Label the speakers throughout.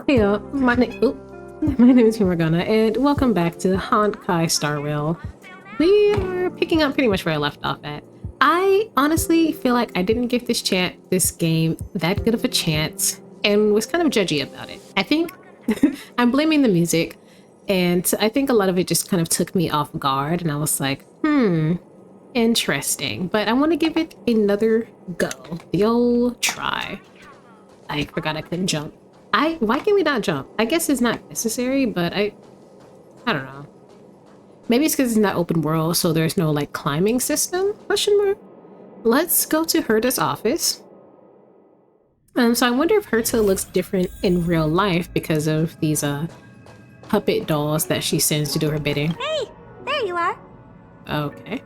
Speaker 1: Hey, my name is Morgana, and welcome back to Honkai Star Rail. We are picking up pretty much where I left off at. I honestly feel like I didn't give this game that good of a chance, and was kind of judgy about it. I think I'm blaming the music, and I think a lot of it just kind of took me off guard, and I was like, interesting. But I want to give it another go, the old try. I forgot I couldn't jump. Why can we not jump? I guess it's not necessary, but I don't know. Maybe it's because it's not open world, so there's no like climbing system? Question mark. Let's go to Herta's office. So I wonder if Herta looks different in real life because of these puppet dolls that she sends to do her bidding.
Speaker 2: Hey, there you are.
Speaker 1: Okay.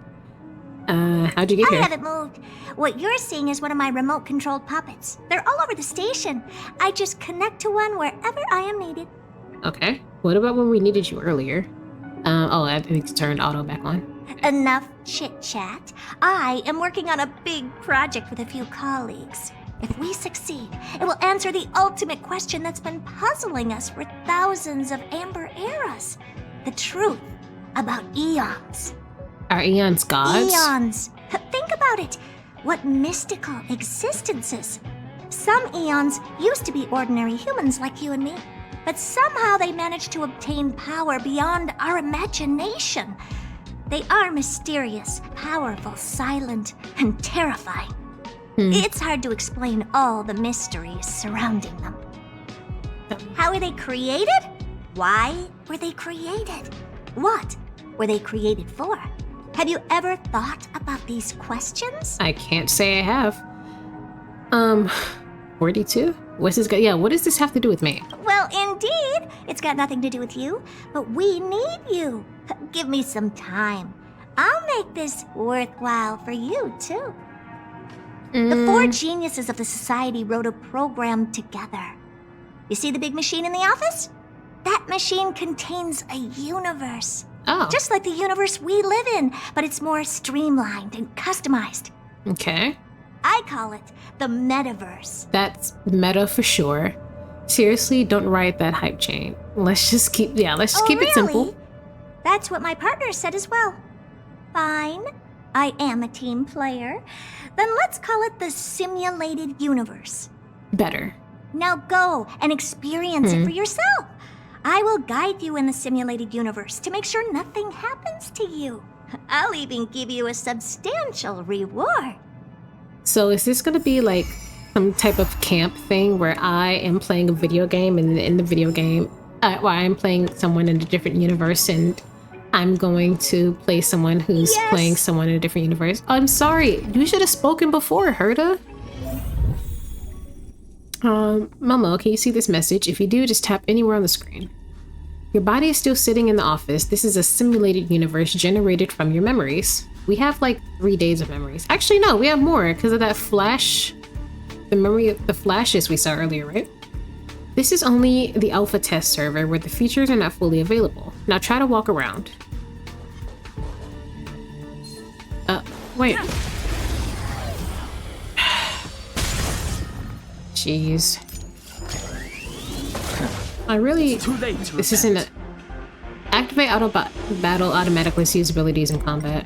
Speaker 1: How'd you get here?
Speaker 2: I haven't moved. What you're seeing is one of my remote-controlled puppets. They're all over the station. I just connect to one wherever I am needed.
Speaker 1: Okay. What about when we needed you earlier? I think it's turned auto back on.
Speaker 2: Enough chit-chat. I am working on a big project with a few colleagues. If we succeed, it will answer the ultimate question that's been puzzling us for thousands of amber eras. The truth about eons.
Speaker 1: Are eons gods?
Speaker 2: Eons. Think about it. What mystical existences. Some eons used to be ordinary humans like you and me, but somehow they managed to obtain power beyond our imagination. They are mysterious, powerful, silent, and terrifying. It's hard to explain all the mysteries surrounding them. How were they created? Why were they created? What were they created for? Have you ever thought about these questions?
Speaker 1: I can't say I have. 42? What's this? Yeah, what does this have to do with me?
Speaker 2: Well, indeed, it's got nothing to do with you, but we need you. Give me some time. I'll make this worthwhile for you, too. The four geniuses of the society wrote a program together. You see the big machine in the office? That machine contains a universe.
Speaker 1: Oh.
Speaker 2: Just like the universe we live in, but it's more streamlined and customized.
Speaker 1: Okay.
Speaker 2: I call it the metaverse.
Speaker 1: That's meta for sure. Seriously, don't ride that hype chain. Let's just keep it simple.
Speaker 2: That's what my partner said as well. Fine. I am a team player. Then let's call it the simulated universe.
Speaker 1: Better.
Speaker 2: Now go and experience it for yourself. I will guide you in the simulated universe to make sure nothing happens to you. I'll even give you a substantial reward.
Speaker 1: So is this gonna be like some type of camp thing where I am playing a video game and in the video game, I'm playing someone in a different universe and I'm going to play someone who's playing someone in a different universe? I'm sorry, you should have spoken before, Herta. Momo, can you see this message? If you do, just tap anywhere on the screen. Your body is still sitting in the office. This is a simulated universe generated from your memories. We have like 3 days of memories. Actually, no, we have more because of that flash, the memory of the flashes we saw earlier, right? This is only the alpha test server where the features are not fully available. Now try to walk around. Wait. Jeez. This isn't a... Activate auto battle automatically sees abilities in combat.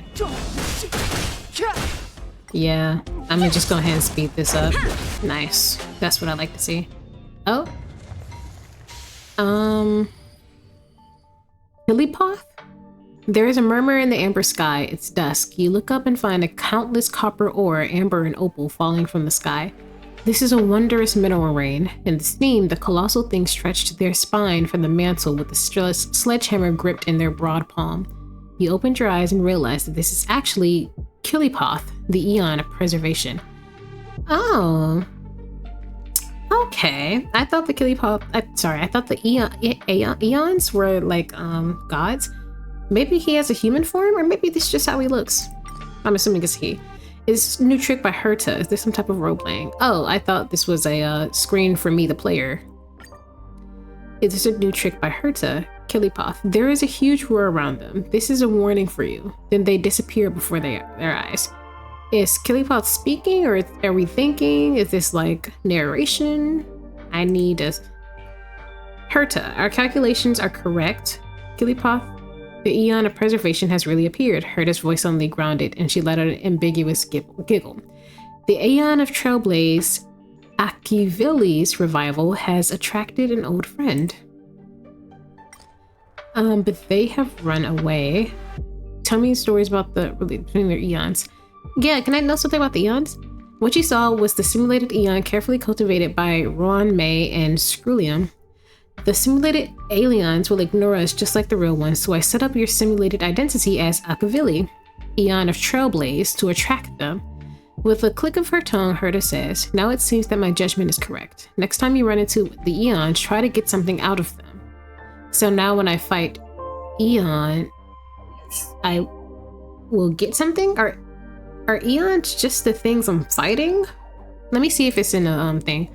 Speaker 1: Yeah, I'm gonna just go ahead and speed this up. Nice. That's what I like to see. Oh. Hilipoth? There is a murmur in the amber sky. It's dusk. You look up and find a countless copper ore, amber and opal falling from the sky. This is a wondrous mineral rain. In the steam, the colossal things stretched their spine from the mantle with the sledgehammer gripped in their broad palm. You opened your eyes and realized that this is actually Hilipoth, the Eon of Preservation. Oh. Okay. I thought the I thought the Eons were like, gods. Maybe he has a human form, or maybe this is just how he looks. I'm assuming it's he. Is new trick by Herta. Is this some type of role-playing? Oh, I thought this was a screen for me, the player. Is this a new trick by Herta? Hilipoth. There is a huge roar around them. This is a warning for you. Then they disappear before their eyes. Is Hilipoth speaking, or are we thinking? Is this like narration? I need a... Herta, our calculations are correct. Gillipoth, the eon of preservation has really appeared. Herta's voice suddenly grounded, and she let out an ambiguous giggle. The aeon of Trailblaze, Akivili's revival, has attracted an old friend. But they have run away. Tell me stories about the between their eons. Yeah, can I know something about the eons? What you saw was the simulated eon carefully cultivated by Ron May and Scrulium. The simulated aliens will ignore us just like the real ones, so I set up your simulated identity as Akavili, eon of Trailblaze, to attract them. With a click of her tongue, Herta says, now it seems that my judgment is correct. Next time you run into the eons, try to get something out of them. So now when I fight eon, I will get something? Are eons just the things I'm fighting? Let me see if it's in a thing.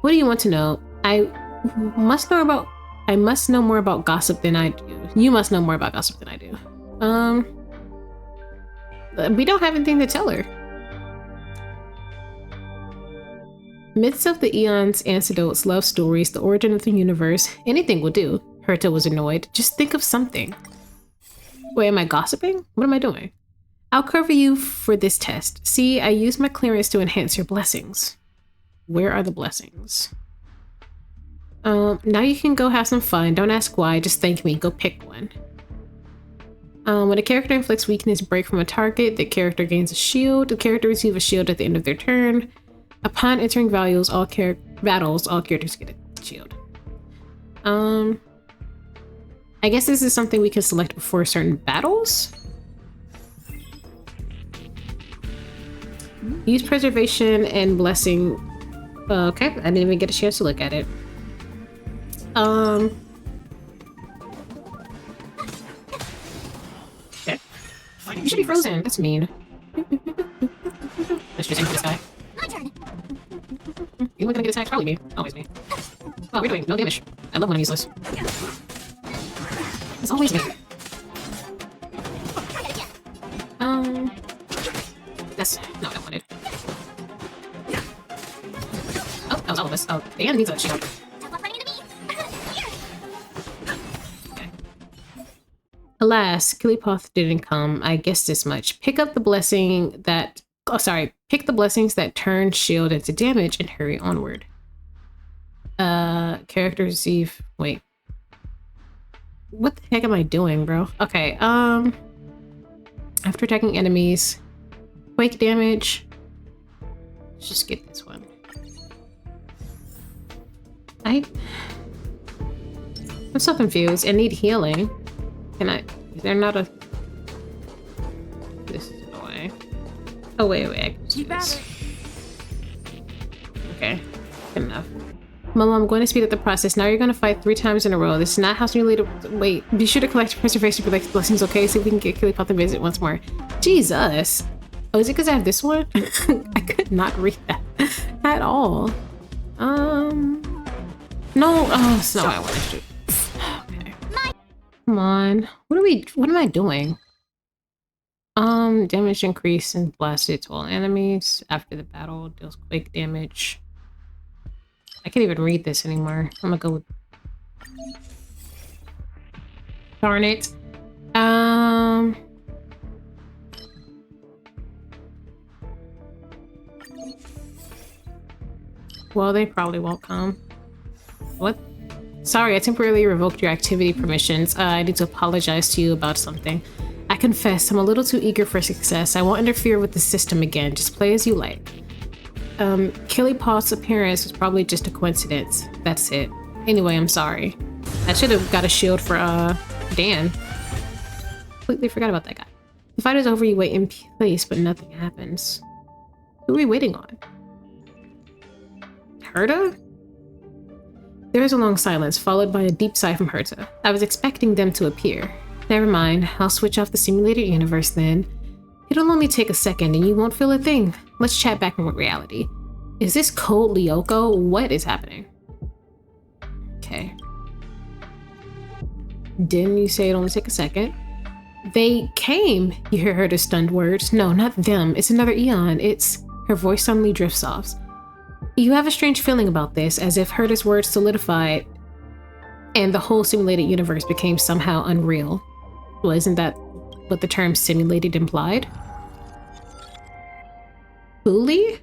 Speaker 1: What do you want to know? I must know more about gossip than I do. You must know more about gossip than I do. We don't have anything to tell her. Myths of the eons, anecdotes, love stories, the origin of the universe, anything will do. Herta was annoyed. Just think of something. Wait, am I gossiping? What am I doing? I'll cover you for this test. See, I use my clearance to enhance your blessings. Where are the blessings? Now you can go have some fun. Don't ask why, just thank me. Go pick one. When a character inflicts weakness break from a target, the character gains a shield. The character receives a shield at the end of their turn. Upon entering battles, all characters get a shield. I guess this is something we can select before certain battles. Use preservation and blessing. Okay, I didn't even get a chance to look at it. Okay. You should be frozen. That's mean. Let's just aim for this guy.
Speaker 2: My turn.
Speaker 1: You gonna get attacked? Probably me. Always me. Oh, we're doing no damage. I love when I'm useless. It's always me. That's not what I wanted. Oh, that was all of us. Oh, the end needs a shield. Okay. Alas, Gillipoth didn't come. I guessed as much. Pick up the blessing that... Oh, sorry. Pick the blessings that turn shield into damage and hurry onward. Character receive... Wait. What the heck am I doing, bro? Okay, after attacking enemies, quake damage. Let's just get this one. I'm so confused. I need healing. Can I... Is there not a... This is the way. Oh, wait. I can do this. Okay, good enough. Mom, I'm going to speed up the process. Now you're going to fight 3 times in a row. This is not how you later. Wait, be sure to collect preservation for like blessings, okay? So we can get Gillipoth and visit once more. Jesus. Oh, is it because I have this one? I could not read that at all. No. Oh, that's not what I wanted to do. Okay. Come on. What am I doing? Damage increase and blasted to all enemies after the battle. Deals quake damage. I can't even read this anymore. I'm gonna go with... Darn it. Well, they probably won't come. What? Sorry, I temporarily revoked your activity permissions. I need to apologize to you about something. I confess, I'm a little too eager for success. I won't interfere with the system again. Just play as you like. Gillipoth's appearance was probably just a coincidence. That's it. Anyway, I'm sorry. I should have got a shield for, Dan. Completely forgot about that guy. The fight is over, you wait in place, but nothing happens. Who are we waiting on? Herta? There is a long silence, followed by a deep sigh from Herta. I was expecting them to appear. Never mind, I'll switch off the simulated universe then. It'll only take a second and you won't feel a thing. Let's chat back in reality. Is this cold Lyoko? What is happening? Okay. Didn't you say it'll only take a second? They came! You hear Herta's stunned words. No, not them. It's another Eon. It's... Her voice suddenly drifts off. You have a strange feeling about this, as if Herta's words solidified and the whole simulated universe became somehow unreal. Well, isn't that what the term simulated implied? Fully?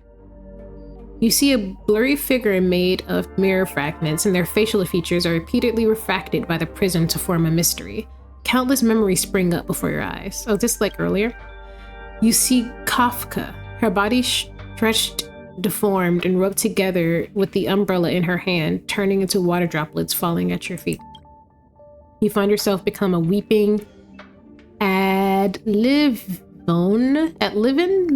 Speaker 1: You see a blurry figure made of mirror fragments, and their facial features are repeatedly refracted by the prism to form a mystery. Countless memories spring up before your eyes. Oh, just like earlier. You see Kafka, her body stretched, deformed, and rubbed together with the umbrella in her hand, turning into water droplets falling at your feet. You find yourself become a weeping ad-livin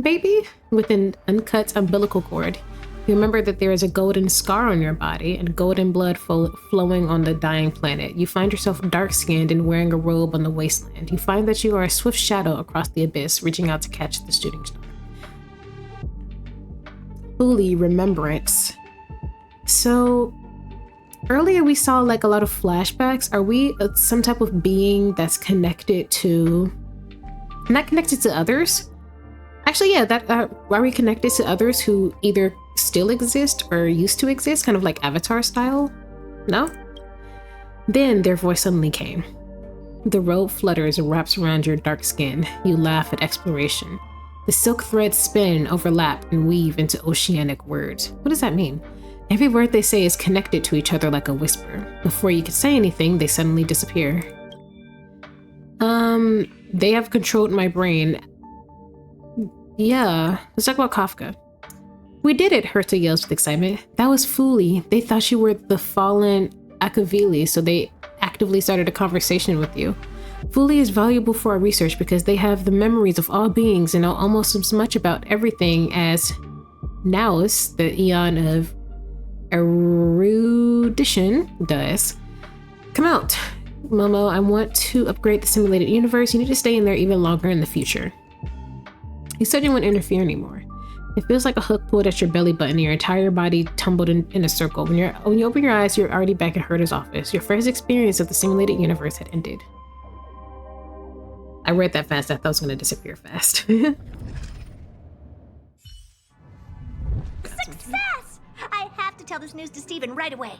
Speaker 1: baby with an uncut umbilical cord. You remember that there is a golden scar on your body and golden blood flowing on the dying planet. You find yourself dark-skinned and wearing a robe on the wasteland. You find that you are a swift shadow across the abyss, reaching out to catch the shooting star. Fully remembrance. So earlier we saw like a lot of flashbacks. Are we some type of being that's connected to, not connected to others? Actually, yeah, that are we connected to others who either still exist or used to exist, kind of like Avatar style? No? Then their voice suddenly came. The robe flutters and wraps around your dark skin. You laugh at exploration. The silk threads spin, overlap, and weave into oceanic words. What does that mean? Every word they say is connected to each other like a whisper. Before you can say anything, they suddenly disappear. They have controlled my brain. Yeah, let's talk about Kafka. We did it, Herta yells with excitement. That was Fuli. They thought you were the fallen Akavili, so they actively started a conversation with you. Fuli is valuable for our research because they have the memories of all beings and know almost as much about everything as Naus, the Eon of Erudition, does. Come out. Momo, I want to upgrade the simulated universe. You need to stay in there even longer in the future. You said you wouldn't interfere anymore. It feels like a hook pulled at your belly button and your entire body tumbled in a circle. When you open your eyes, you're already back at Herta's office. Your first experience of the simulated universe had ended. I read that fast. I thought it was going to disappear fast.
Speaker 2: Success! I have to tell this news to Steven right away.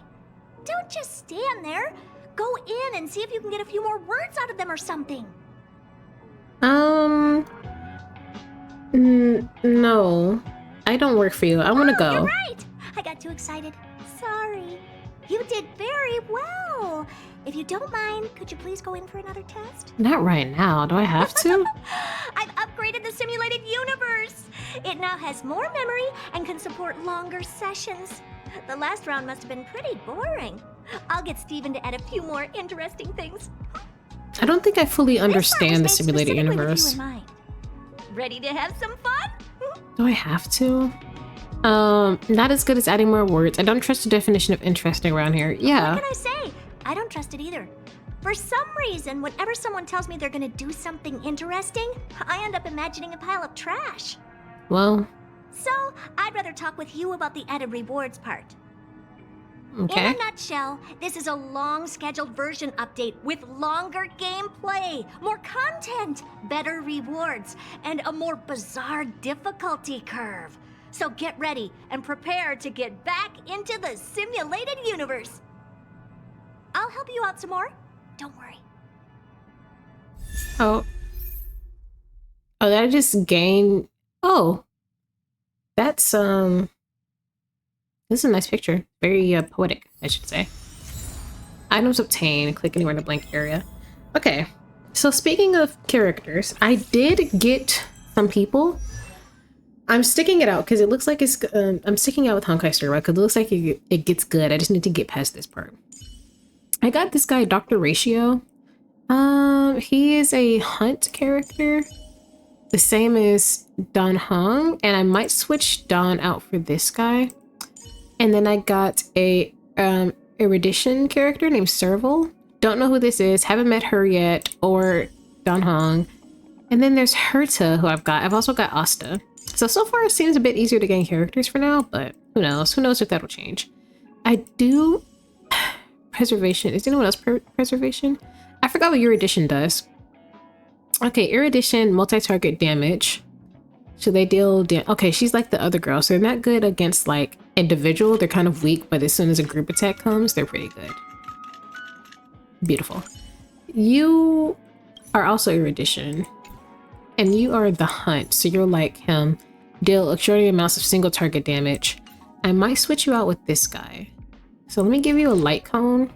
Speaker 2: Don't just stand there. Go in and see if you can get a few more words out of them or something.
Speaker 1: No. I don't work for you. I want to go.
Speaker 2: You're right. I got too excited. Sorry. You did very well. If you don't mind, could you please go in for another test?
Speaker 1: Not right now. Do I have to?
Speaker 2: I've upgraded the simulated universe. It now has more memory and can support longer sessions. The last round must have been pretty boring. I'll get Steven to add a few more interesting things.
Speaker 1: I don't think I fully understand the simulated universe.
Speaker 2: Ready to have some fun?
Speaker 1: Do I have to? Not as good as adding more words. I don't trust the definition of interesting around here. Yeah.
Speaker 2: What can I say? I don't trust it either. For some reason, whenever someone tells me they're gonna do something interesting, I end up imagining a pile of trash.
Speaker 1: Well.
Speaker 2: So, I'd rather talk with you about the added rewards part.
Speaker 1: Okay.
Speaker 2: In a nutshell, this is a long scheduled version update with longer gameplay, more content, better rewards, and a more bizarre difficulty curve. So get ready and prepare to get back into the simulated universe. I'll help you out some more. Don't worry.
Speaker 1: Oh. Oh, that I just gained. Oh. That's, this is a nice picture. Very poetic, I should say. Items obtained. Click anywhere in the blank area. Okay. So speaking of characters, I did get some people. I'm sticking it out because it looks like it's... I'm sticking out with Honkai Star Rail because it looks like it gets good. I just need to get past this part. I got this guy, Dr. Ratio. He is a hunt character. The same as Don Hong. And I might switch Don out for this guy. And then I got a erudition character named Serval. Don't know who this is. Haven't met her yet. Or Don Hong. And then there's Herta, who I've got. I've also got Asta. So far it seems a bit easier to gain characters for now, but who knows? Who knows if that'll change. I do... Preservation. Is anyone else preservation? I forgot what erudition does. Okay, erudition, multi-target damage. So they deal... Okay, she's like the other girl. So they're not good against, like, individual. They're kind of weak, but as soon as a group attack comes, they're pretty good. Beautiful. You are also erudition, and you are the hunt, so you're like him. Deal extraordinary amounts of single target damage. I might switch you out with this guy. So let me give you a light cone.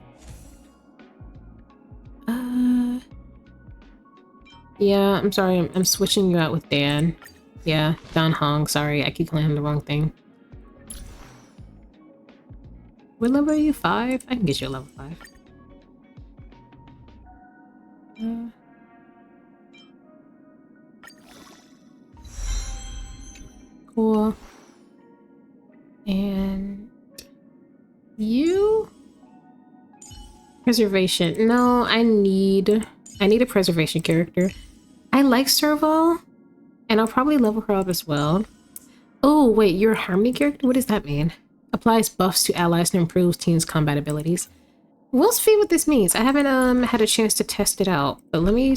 Speaker 1: Yeah, I'm sorry. I'm switching you out with Dan. Yeah, Dan Hong. Sorry, I keep calling him the wrong thing. What level are you? 5? I can get you a level 5. Cool. And you? Preservation. No, I need a preservation character. I like Serval, and I'll probably level her up as well. Oh, wait, you're a Harmony character? What does that mean? Applies buffs to allies and improves team's combat abilities. We'll see what this means. I haven't had a chance to test it out, but let me...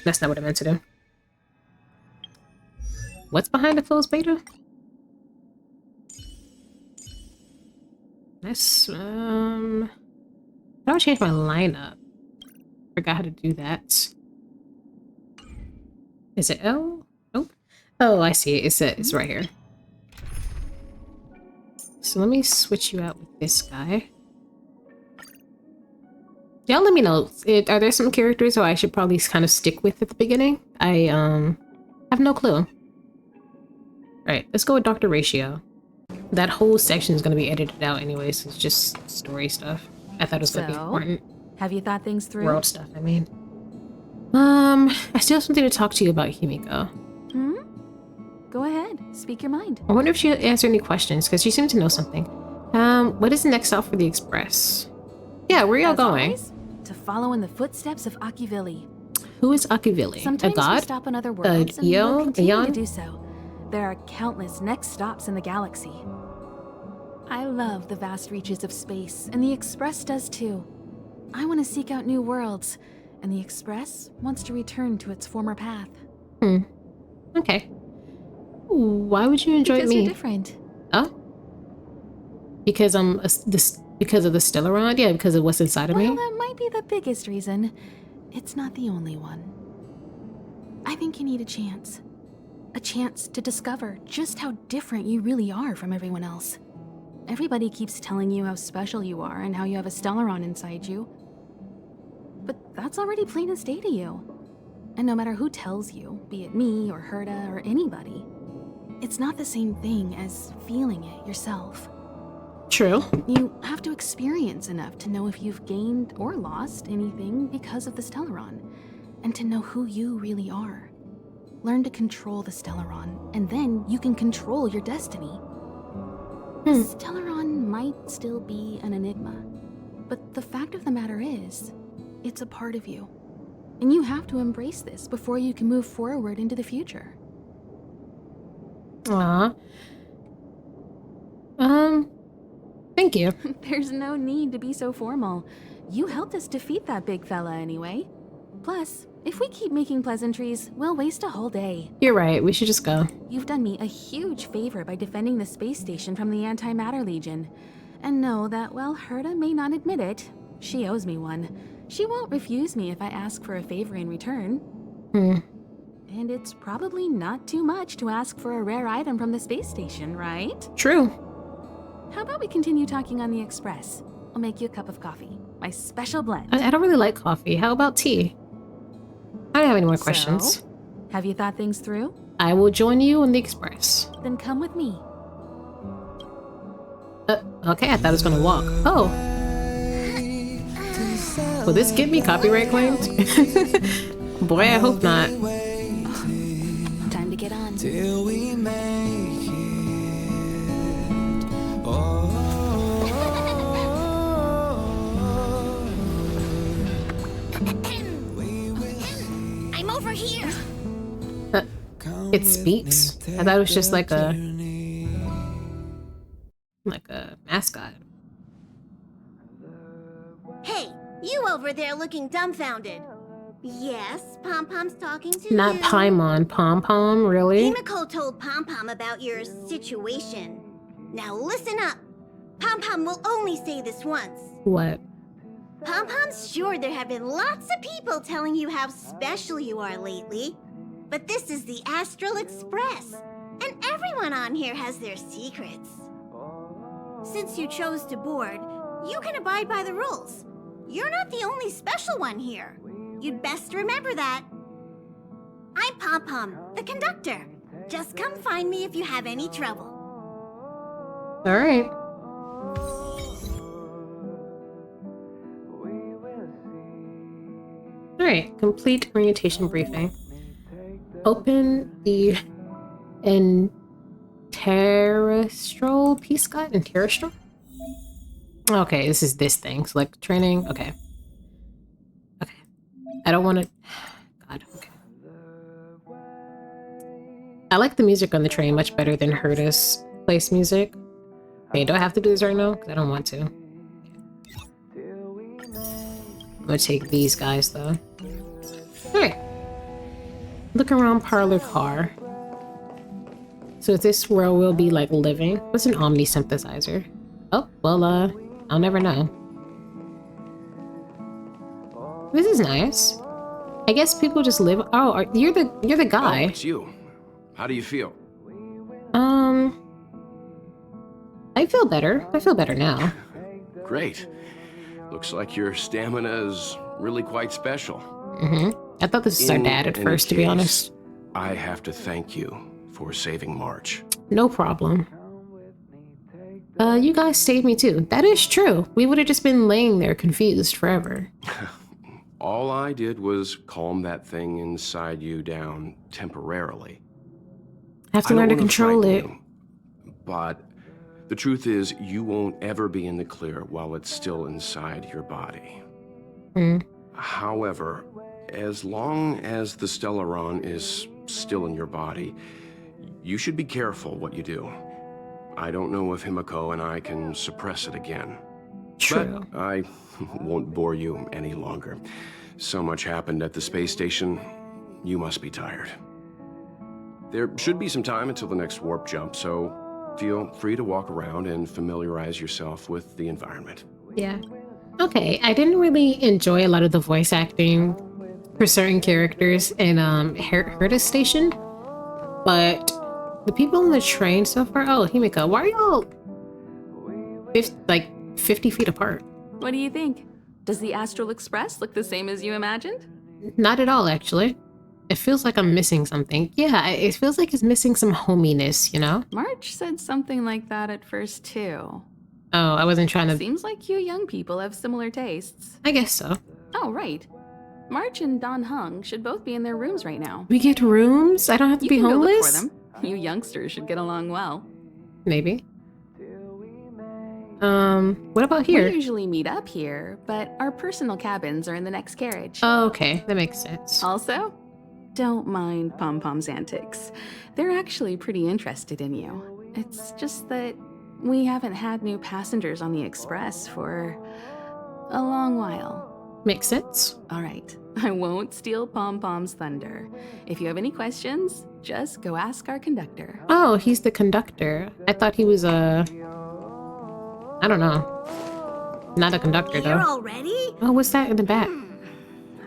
Speaker 1: that's not what I meant to do. What's behind the closed beta? Let's, how do I change my lineup? Forgot how to do that. Is it L? Oh. Oh, I see it. It's right here. So let me switch you out with this guy. Y'all let me know. Are there some characters who I should probably kind of stick with at the beginning? I have no clue. Alright, let's go with Dr. Ratio. That whole section is going to be edited out anyways. So it's just story stuff. I thought it was going to be important.
Speaker 3: Have you thought things through?
Speaker 1: World stuff, I mean. I still have something to talk to you about, Himiko.
Speaker 3: Hmm? Go ahead. Speak your mind.
Speaker 1: I wonder if she'll answer any questions, because she seemed to know something. What is the next stop for the Express? Yeah, where are y'all going?
Speaker 3: Always, to follow in the footsteps of Akivili.
Speaker 1: Who is Akivili?
Speaker 3: Sometimes
Speaker 1: a god?
Speaker 3: we stop on other worlds and
Speaker 1: Eo?
Speaker 3: we'll continue
Speaker 1: Aeon?
Speaker 3: to do so. There are countless next stops in the galaxy. I love the vast reaches of space, and the Express does too. I want to seek out new worlds, and the Express wants to return to its former path.
Speaker 1: Okay. Why would you enjoy
Speaker 3: because
Speaker 1: me?
Speaker 3: You're different.
Speaker 1: Oh? Because because of the Stellaron? Yeah, because of what's inside of me?
Speaker 3: Well, that might be the biggest reason. It's not the only one. I think you need a chance. A chance to discover just how different you really are from everyone else. Everybody keeps telling you how special you are and how you have a Stellaron inside you. But that's already plain as day to you. And no matter who tells you, be it me or Herta or anybody, it's not the same thing as feeling it yourself.
Speaker 1: True.
Speaker 3: You have to experience enough to know if you've gained or lost anything because of the Stellaron, and to know who you really are. Learn to control the Stellaron, and then you can control your destiny. The Stellaron might still be an enigma, but the fact of the matter is, it's a part of you. And you have to embrace this before you can move forward into the future.
Speaker 1: Aw. Thank you.
Speaker 3: There's no need to be so formal. You helped us defeat that big fella anyway. Plus, if we keep making pleasantries, we'll waste a whole day.
Speaker 1: You're right, we should just go.
Speaker 3: You've done me a huge favor by defending the space station from the Antimatter Legion. And know that while Herta may not admit it, she owes me one. She won't refuse me if I ask for a favor in return. And it's probably not too much to ask for a rare item from the space station, right?
Speaker 1: True.
Speaker 3: How about we continue talking on the Express? I'll make you a cup of coffee. My special blend.
Speaker 1: I don't really like coffee. How about tea? I don't have any more questions.
Speaker 3: So, have you thought things through?
Speaker 1: I will join you on the Express.
Speaker 3: Then come with me.
Speaker 1: Okay, I thought I was gonna walk. Oh. Will this get me copyright claimed? Boy, I hope not.
Speaker 3: Time to get on.
Speaker 4: Till we make it. Oh.
Speaker 2: I'm over here.
Speaker 1: It speaks. I thought it was just like a mascot.
Speaker 5: Hey, you over there looking dumbfounded. Yes, Pom Pom's talking to
Speaker 1: Not
Speaker 5: you.
Speaker 1: Paimon, Pom Pom, really?
Speaker 5: Himiko told Pom Pom about your situation. Now listen up. Pom Pom will only say this once.
Speaker 1: What?
Speaker 5: Pom-Pom's sure there have been lots of people telling you how special you are lately. But this is the Astral Express, and everyone on here has their secrets. Since you chose to board, you can abide by the rules. You're not the only special one here. You'd best remember that. I'm Pom-Pom, the conductor. Just come find me if you have any trouble.
Speaker 1: All right. All right. Complete orientation briefing. Open the Interastral piece guide. Interastral? Okay, this is this thing. Select training. Okay. Okay. I don't want to... God, okay. I like the music on the train much better than Herta's place music. Okay, do I have to do this right now? Because I don't want to. I'm gonna take these guys, though. Alright. Look around parlor car. So this world will be like living. What's an omni synthesizer? Oh, well, I'll never know. This is nice. I guess people just live. Oh, you're the guy.
Speaker 6: Oh, it's you. How do you feel?
Speaker 1: I feel better. I feel better now.
Speaker 6: Great. Looks like your stamina is really quite special.
Speaker 1: Mm-hmm. I thought this was our dad at first, to be honest.
Speaker 6: I have to thank you for saving March.
Speaker 1: No problem. You guys saved me too. That is true. We would have just been laying there confused forever.
Speaker 6: All I did was calm that thing inside you down temporarily.
Speaker 1: I have to learn to control it.
Speaker 6: But the truth is, you won't ever be in the clear while it's still inside your body. However, as long as the Stellaron is still in your body, you should be careful what you do. I don't know if Himiko and I can suppress it again.
Speaker 1: True.
Speaker 6: But I won't bore you any longer. So much happened at the space station, you must be tired. There should be some time until the next warp jump, so feel free to walk around and familiarize yourself with the environment.
Speaker 1: Yeah. Okay, I didn't really enjoy a lot of the voice acting for certain characters in Herta's station, but the people on the train so far. Oh, Himiko, why are y'all 50 feet apart?
Speaker 3: What do you think? Does the Astral Express look the same as you imagined?
Speaker 1: Not at all, actually. It feels like I'm missing something. Yeah, it feels like it's missing some hominess, you know?
Speaker 3: March said something like that at first, too.
Speaker 1: Oh, I wasn't trying to...
Speaker 3: Seems like you young people have similar tastes.
Speaker 1: I guess so.
Speaker 3: Oh, right. March and Don Hung should both be in their rooms right now.
Speaker 1: We get rooms? I don't have to be homeless?
Speaker 3: You can go look for them. You youngsters should get along well.
Speaker 1: Maybe. What about here?
Speaker 3: We usually meet up here, but our personal cabins are in the next carriage.
Speaker 1: Oh, okay. That makes sense.
Speaker 3: Also, don't mind Pom-Pom's antics. They're actually pretty interested in you. It's just that we haven't had new passengers on the Express for a long while.
Speaker 1: Makes sense.
Speaker 3: All right. I won't steal Pom-Pom's thunder. If you have any questions, just go ask our conductor.
Speaker 1: Oh, he's the conductor. I thought he was I don't know. Not a conductor, though.
Speaker 5: Here already?
Speaker 1: Oh, what's that in the back?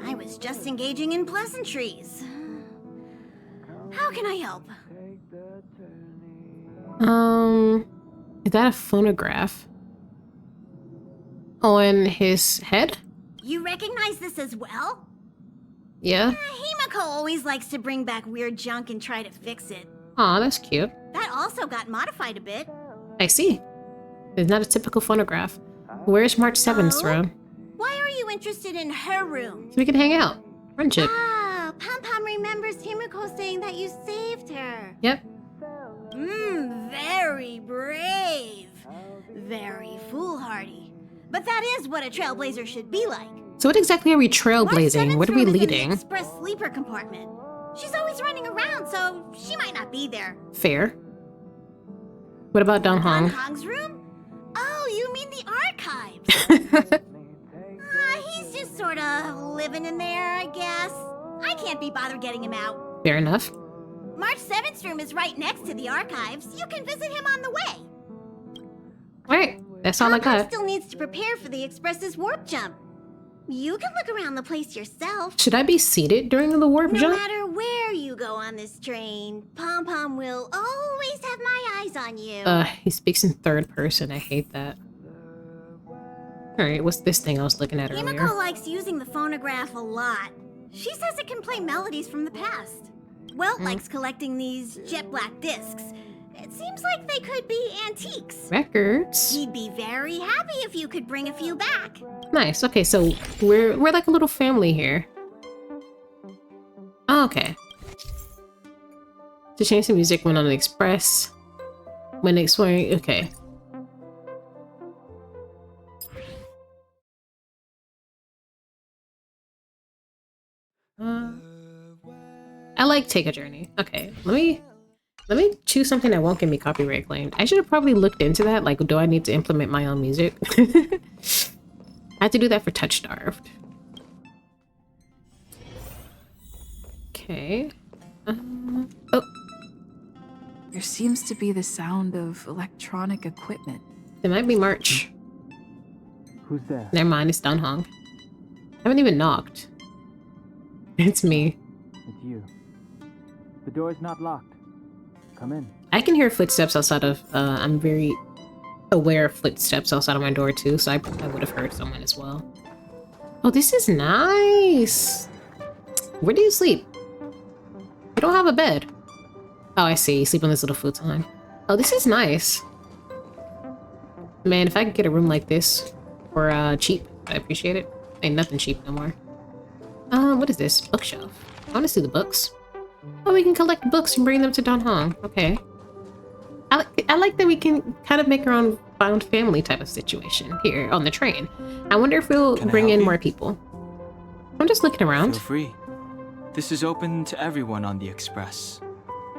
Speaker 5: I was just engaging in pleasantries. How can I help?
Speaker 1: Is that a phonograph? On his head?
Speaker 5: You recognize this as well?
Speaker 1: Yeah.
Speaker 5: Himiko always likes to bring back weird junk and try to fix it.
Speaker 1: Aw, that's cute.
Speaker 5: That also got modified a bit.
Speaker 1: I see. It's not a typical phonograph. Where's March 7th's room?
Speaker 5: Why are you interested in her room?
Speaker 1: So we can hang out. Friendship.
Speaker 5: Ah, Pom-Pom remembers Himiko saying that you saved her.
Speaker 1: Yep.
Speaker 5: Very brave. Very foolhardy. But that is what a trailblazer should be like.
Speaker 1: So what exactly are we trailblazing? What are we
Speaker 5: March 7th's room is in
Speaker 1: leading?
Speaker 5: the express sleeper compartment. She's always running around, so she might not be there.
Speaker 1: Fair. What about Don Hong?
Speaker 5: Don Hong's room? Oh, you mean the archives. He's just sort of living in there, I guess. I can't be bothered getting him out.
Speaker 1: Fair enough.
Speaker 5: March 7th's room is right next to the archives. You can visit him on the way.
Speaker 1: Alright, that's all I
Speaker 5: Pom-Pom
Speaker 1: got.
Speaker 5: still needs to prepare for the Express's warp jump. You can look around the place yourself.
Speaker 1: Should I be seated during the warp
Speaker 5: No
Speaker 1: jump?
Speaker 5: matter where you go on this train, Pom Pom will always have my eyes on you.
Speaker 1: He speaks in third person. I hate that. Alright, what's this thing I was looking at earlier?
Speaker 5: Himiko likes using the phonograph a lot. She says it can play melodies from the past. Welt likes collecting these jet black discs. It seems like they could be antiques.
Speaker 1: Records.
Speaker 5: He'd be very happy if you could bring a few back.
Speaker 1: Nice. Okay, so we're like a little family here. Oh, okay. To change the music went on the express. When exploring, okay. I like Take a Journey. Okay, let me choose something that won't get me copyright claimed. I should have probably looked into that. Like, do I need to implement my own music? I had to do that for Touch Starved. Okay. Oh,
Speaker 7: There seems to be the sound of electronic equipment.
Speaker 1: it might be March.
Speaker 8: Who's there?
Speaker 1: Never mind, it's Don Hong. I haven't even knocked. It's me.
Speaker 8: It's you. The door's not locked. Come in.
Speaker 1: I can hear footsteps outside of, I'm very aware of footsteps outside of my door too, so I would have heard someone as well. Oh, this is nice. Where do you sleep? You don't have a bed. Oh, I see. You sleep on this little futon. Oh, this is nice. Man, if I could get a room like this for cheap, I appreciate it. Ain't nothing cheap no more. What is this? Bookshelf. I want to see the books. Oh, we can collect books and bring them to Don Hong. Okay. I like that we can kind of make our own found family type of situation here on the train. I wonder if we'll bring in more people. I'm just looking around.
Speaker 9: Feel free. This is open to everyone on the express.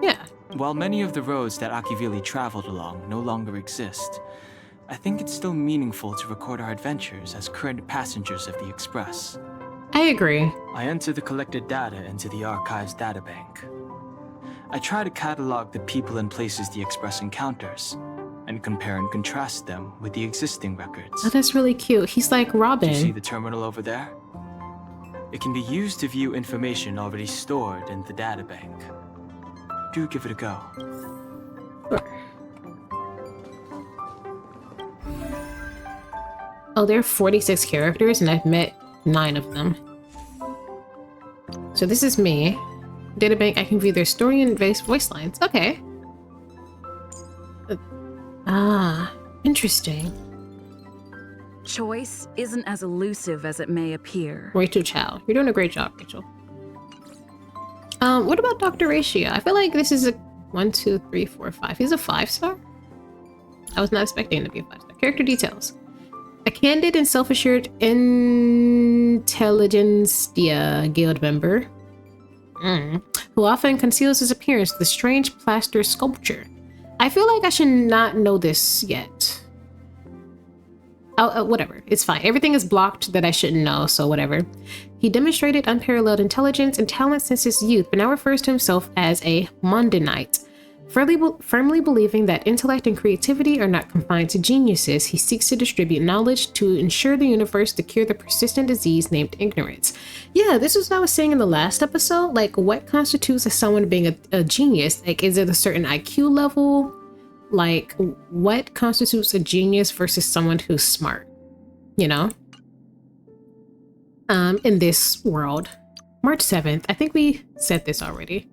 Speaker 1: Yeah.
Speaker 9: While many of the roads that Akivili traveled along no longer exist, I think it's still meaningful to record our adventures as current passengers of the express.
Speaker 1: I agree.
Speaker 9: I enter the collected data into the archive's databank. I try to catalog the people and places the express encounters, and compare and contrast them with the existing records.
Speaker 1: Oh, that's really cute. He's like
Speaker 9: Do you see
Speaker 1: Robin.
Speaker 9: the terminal over there? It can be used to view information already stored in the databank. Do give it a go.
Speaker 1: Sure. Oh, there are 46 characters, and I've met 9 of them. So this is me. Databank, I can view their story and voice lines. Okay. Interesting.
Speaker 7: Choice isn't as elusive as it may appear.
Speaker 1: Rachel Chow. You're doing a great job, Rachel. What about Dr. Ratio? I feel like this is a 1, 2, 3, 4, 5. He's a 5-star? I was not expecting him to be a 5-star. Character details. A candid and self-assured intelligentsia guild member who often conceals his appearance with a strange plaster sculpture. I feel like I should not know this yet. Oh, whatever. It's fine. Everything is blocked that I shouldn't know, so whatever. He demonstrated unparalleled intelligence and talent since his youth, but now refers to himself as a Mundanite. Firmly believing that intellect and creativity are not confined to geniuses, he seeks to distribute knowledge to ensure the universe to cure the persistent disease named ignorance. Yeah, this is what I was saying in the last episode. Like, what constitutes as someone being a genius? Like, is it a certain IQ level? Like, what constitutes a genius versus someone who's smart? You know? In this world. March 7th. I think we said this already.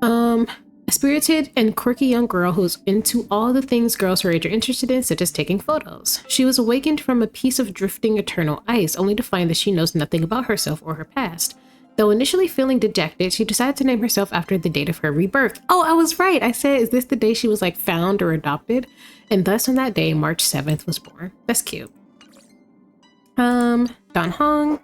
Speaker 1: A spirited and quirky young girl who's into all the things girls her age are interested in, such as taking photos. She was awakened from a piece of drifting eternal ice, only to find that she knows nothing about herself or her past. Though initially feeling dejected, she decided to name herself after the date of her rebirth. Oh, I was right. I said, is this the day she was like found or adopted? And thus on that day, March 7th was born. That's cute. Don Hong.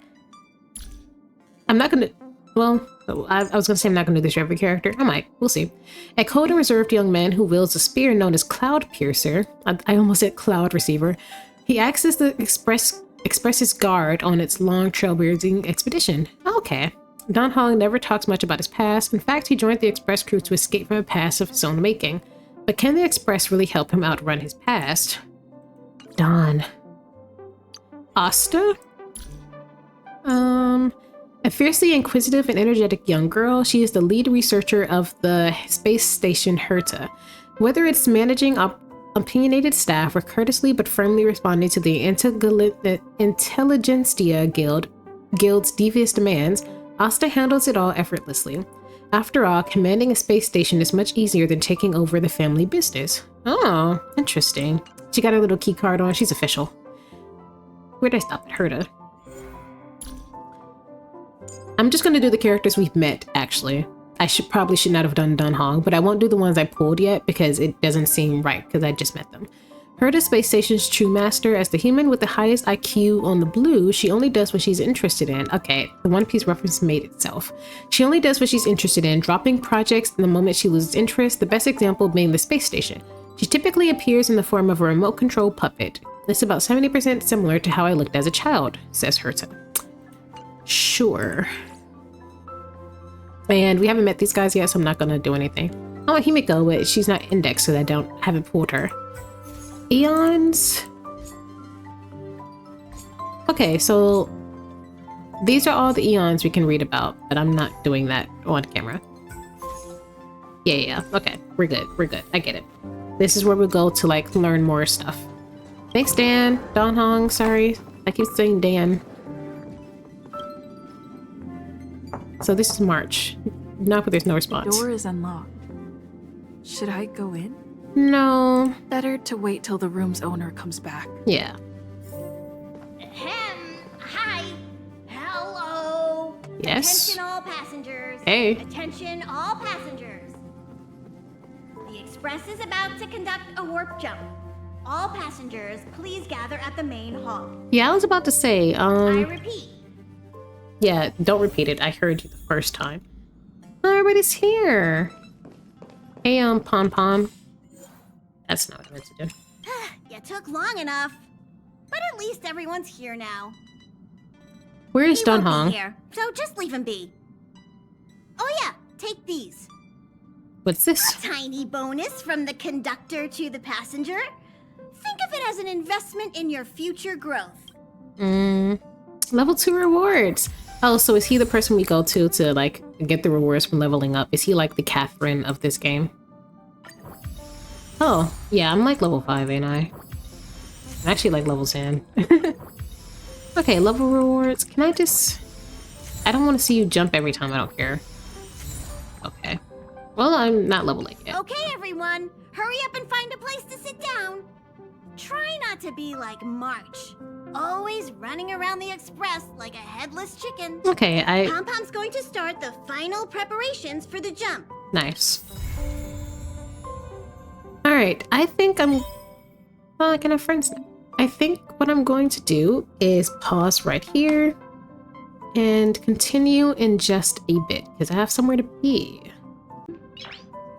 Speaker 1: I'm not gonna, well, I was gonna say I'm not gonna do this for every character. I might, we'll see. A cold and reserved young man who wields a spear known as Cloud Piercer. I almost said Cloud Receiver. He acts as the Express's guard on its long trailblazing expedition. Okay. Don Hong never talks much about his past. In fact, he joined the Express crew to escape from a past of his own making. But can the Express really help him outrun his past? Don. Asta? A fiercely inquisitive and energetic young girl, she is the lead researcher of the space station Herta. Whether it's managing opinionated staff or courteously but firmly responding to the Intelligentsia Guild's devious demands, Asta handles it all effortlessly. After all, commanding a space station is much easier than taking over the family business. Oh, interesting. She got her little key card on. She's official. Where'd I stop at? Herta. I'm just gonna do the characters we've met, actually. I probably should not have done Dunhong, but I won't do the ones I pulled yet because it doesn't seem right because I just met them. Herta Space Station's true master. As the human with the highest IQ on the blue, she only does what she's interested in. Okay, the One Piece reference made itself. She only does what she's interested in, dropping projects the moment she loses interest, the best example being the space station. She typically appears in the form of a remote control puppet. It's about 70% similar to how I looked as a child, says Herta. Sure. And we haven't met these guys yet, so I'm not gonna do anything. Oh, Himiko, but she's not indexed, so I haven't pulled her. Eons. Okay, so these are all the eons we can read about, but I'm not doing that on camera. Yeah, okay, we're good, I get it. This is where we go to like learn more stuff. Thanks, Dan. Don Hong, sorry. I keep saying Dan. So this is March. Not, but there's no response.
Speaker 7: Door is unlocked. Should I go in?
Speaker 1: No.
Speaker 7: Better to wait till the room's owner comes back.
Speaker 1: Yeah.
Speaker 5: Hi. Hello.
Speaker 1: Yes.
Speaker 5: Attention all passengers.
Speaker 1: Hey.
Speaker 5: Attention all passengers. The Express is about to conduct a warp jump. All passengers, please gather at the main hall.
Speaker 1: Yeah, I was about to say,
Speaker 5: I repeat.
Speaker 1: Yeah, don't repeat it. I heard you the first time. Everybody's here. Hey, Pom Pom. That's not what I meant to do.
Speaker 5: You took long enough. But at least everyone's here now.
Speaker 1: Where is
Speaker 5: He
Speaker 1: Don
Speaker 5: won't
Speaker 1: Hong?
Speaker 5: be here, so just leave him be. Oh yeah, take these.
Speaker 1: What's this?
Speaker 5: A tiny bonus from the conductor to the passenger. Think of it as an investment in your future growth.
Speaker 1: Level 2 rewards. Oh, so is he the person we go to like get the rewards from leveling up? Is he like the Catherine of this game? Oh, yeah, I'm like level 5, ain't I? I'm actually like level 10. Okay, level rewards. Can I just... I don't want to see you jump every time, I don't care. Okay. Well, I'm not level 8 yet.
Speaker 5: Okay, everyone. Hurry up and find a place to sit down. Try not to be like March. Always running around the Express like a headless chicken.
Speaker 1: Okay,
Speaker 5: Pom-Pom's going to start the final preparations for the jump.
Speaker 1: Nice. Alright, I think I'm... Well, I can have friends now. I think what I'm going to do is pause right here and continue in just a bit because I have somewhere to be.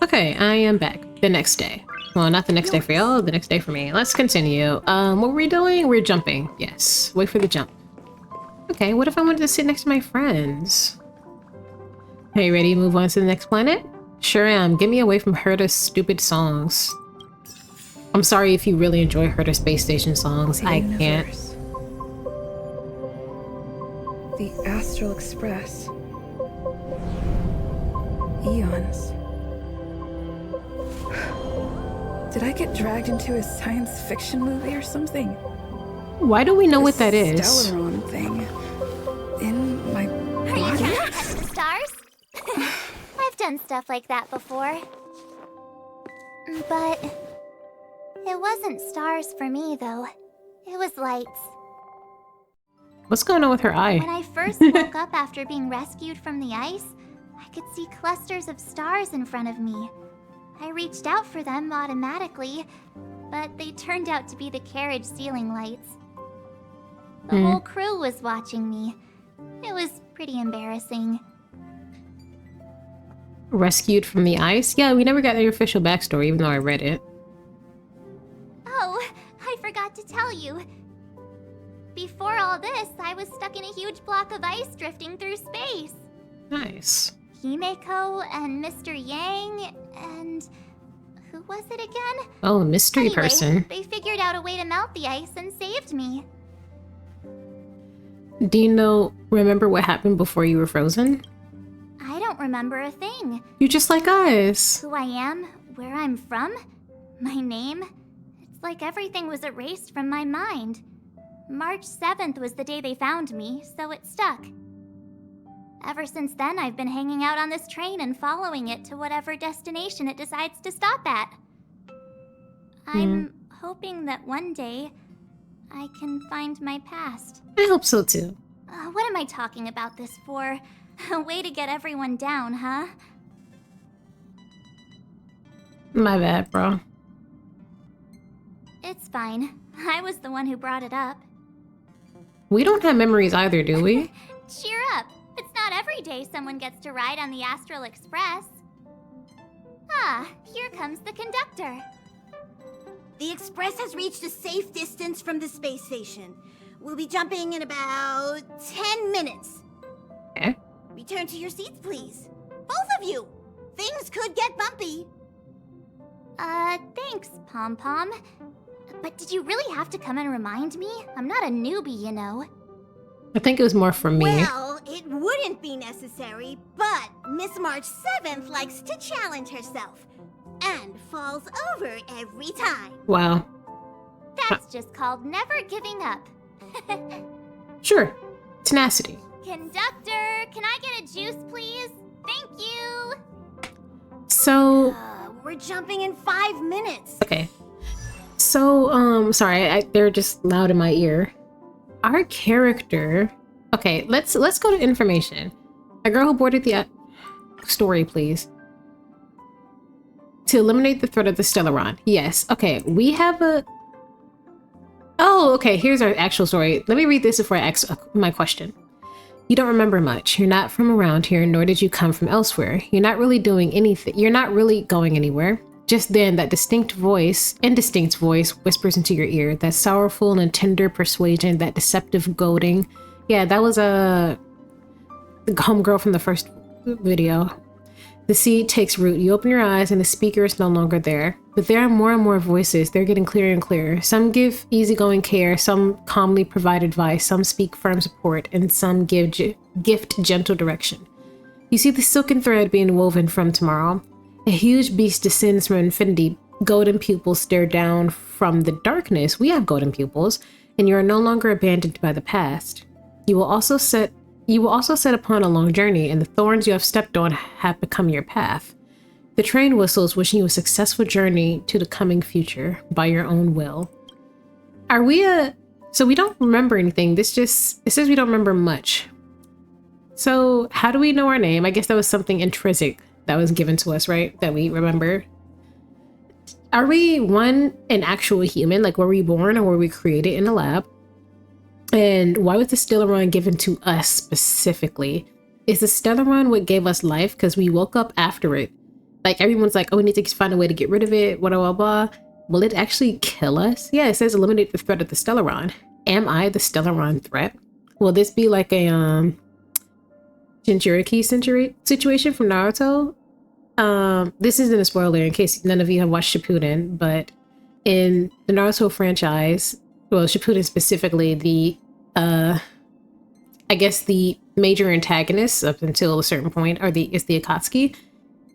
Speaker 1: Okay, I am back the next day. Well, not the next day for y'all, the next day for me. Let's continue. What were we doing? We're jumping. Yes, wait for the jump. Okay, what if I wanted to sit next to my friends? Are you ready to move on to the next planet? Sure am. Get me away from Herta's stupid songs. I'm sorry if you really enjoy Herta Space Station songs. I can't.
Speaker 7: The Astral Express. Eons. Did I get dragged into a science fiction movie or something?
Speaker 1: Why do we know what that is?
Speaker 7: Stellaron thing. In my
Speaker 2: Are you
Speaker 7: body?
Speaker 2: trying to touch the stars? I've done stuff like that before. But it wasn't stars for me, though. It was lights.
Speaker 1: What's going on with her eye?
Speaker 2: When I first woke up after being rescued from the ice, I could see clusters of stars in front of me. I reached out for them automatically, but they turned out to be the carriage ceiling lights. The whole crew was watching me. It was pretty embarrassing.
Speaker 1: Rescued from the ice? Yeah, we never got the official backstory, even though I read it.
Speaker 2: Oh, I forgot to tell you. Before all this, I was stuck in a huge block of ice drifting through space.
Speaker 1: Nice.
Speaker 2: Himeko and Mr. Yang and... who was it again?
Speaker 1: Oh, a mystery
Speaker 2: Anyway,
Speaker 1: person.
Speaker 2: they figured out a way to melt the ice and saved me.
Speaker 1: Do you remember what happened before you were frozen?
Speaker 2: I don't remember a thing.
Speaker 1: You're just like us.
Speaker 2: Who I am, where I'm from, my name. It's like everything was erased from my mind. March 7th was the day they found me, so it stuck. Ever since then, I've been hanging out on this train and following it to whatever destination it decides to stop at. I'm hoping that one day I can find my past.
Speaker 1: I hope so too.
Speaker 2: What am I talking about this for? A way to get everyone down, huh?
Speaker 1: My bad, bro.
Speaker 2: It's fine. I was the one who brought it up.
Speaker 1: We don't have memories either, do we?
Speaker 2: Cheer up. It's not every day someone gets to ride on the Astral Express. Ah, here comes the conductor.
Speaker 5: The express has reached a safe distance from the space station. We'll be jumping in about 10 minutes.
Speaker 1: Okay.
Speaker 5: Return to your seats, please. Both of you! Things could get bumpy.
Speaker 2: Thanks, Pom Pom. But did you really have to come and remind me? I'm not a newbie, you know.
Speaker 1: I think it was more for me.
Speaker 5: Well, it wouldn't be necessary, but Miss March 7th likes to challenge herself. And falls over every time.
Speaker 1: Wow.
Speaker 2: That's just called never giving up.
Speaker 1: Sure. Tenacity.
Speaker 2: Conductor, can I get a juice, please? Thank you!
Speaker 1: So...
Speaker 5: we're jumping in 5 minutes.
Speaker 1: Okay. So, sorry, they're just loud in my ear. Our character... Okay, let's go to information. A girl who boarded the... story, please. To eliminate the threat of the Stellaron. Yes. Okay, we have a... Oh, okay, here's our actual story. Let me read this before I ask my question. You don't remember much. You're not from around here, nor did you come from elsewhere. You're not really doing anything. You're not really going anywhere. Just then, that indistinct voice whispers into your ear. That sorrowful and tender persuasion, that deceptive goading. Yeah, that was the homegirl from the first video. The seed takes root. You open your eyes and the speaker is no longer there. But there are more and more voices. They're getting clearer and clearer. Some give easygoing care, some calmly provide advice, some speak firm support, and some gift gentle direction. You see the silken thread being woven from tomorrow. A huge beast descends from infinity. Golden pupils stare down from the darkness. We have golden pupils, and you are no longer abandoned by the past. You will also set upon a long journey, and the thorns you have stepped on have become your path. The train whistles, wishing you a successful journey to the coming future by your own will. So we don't remember anything. It says we don't remember much. So how do we know our name? I guess that was something intrinsic that was given to us, right? That we remember. Are we an actual human? Like, were we born or were we created in a lab? And why was the Stellaron given to us specifically? Is the Stellaron what gave us life? Because we woke up after it. Like, everyone's like, oh, we need to find a way to get rid of it, blah, blah, blah. Will it actually kill us? Yeah, it says eliminate the threat of the Stellaron. Am I the Stellaron threat? Will this be like a Jinchuriki situation from Naruto? This isn't a spoiler in case none of you have watched Shippuden, but in the Naruto franchise, well, Shippuden specifically, I guess the major antagonists up until a certain point is the Akatsuki,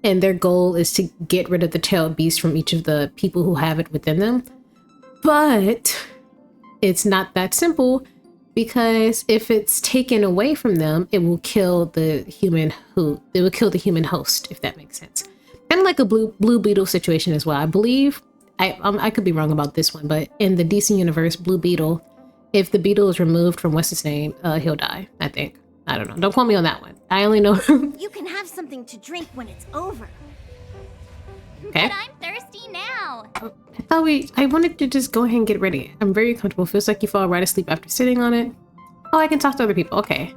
Speaker 1: and their goal is to get rid of the tailed beast from each of the people who have it within them. But it's not that simple, because if it's taken away from them, it will kill the human host, if that makes sense. Kind of like a blue beetle situation as well. I believe, I could be wrong about this one, but in the DC universe, Blue Beetle, if the beetle is removed from what's his name, he'll die, I think. I don't know. Don't quote me on that one. I only know.
Speaker 5: You can have something to drink when it's over.
Speaker 1: Okay.
Speaker 2: But I'm thirsty now.
Speaker 1: I wanted to just go ahead and get ready. I'm very comfortable. Feels like you fall right asleep after sitting on it. Oh, I can talk to other people. Okay.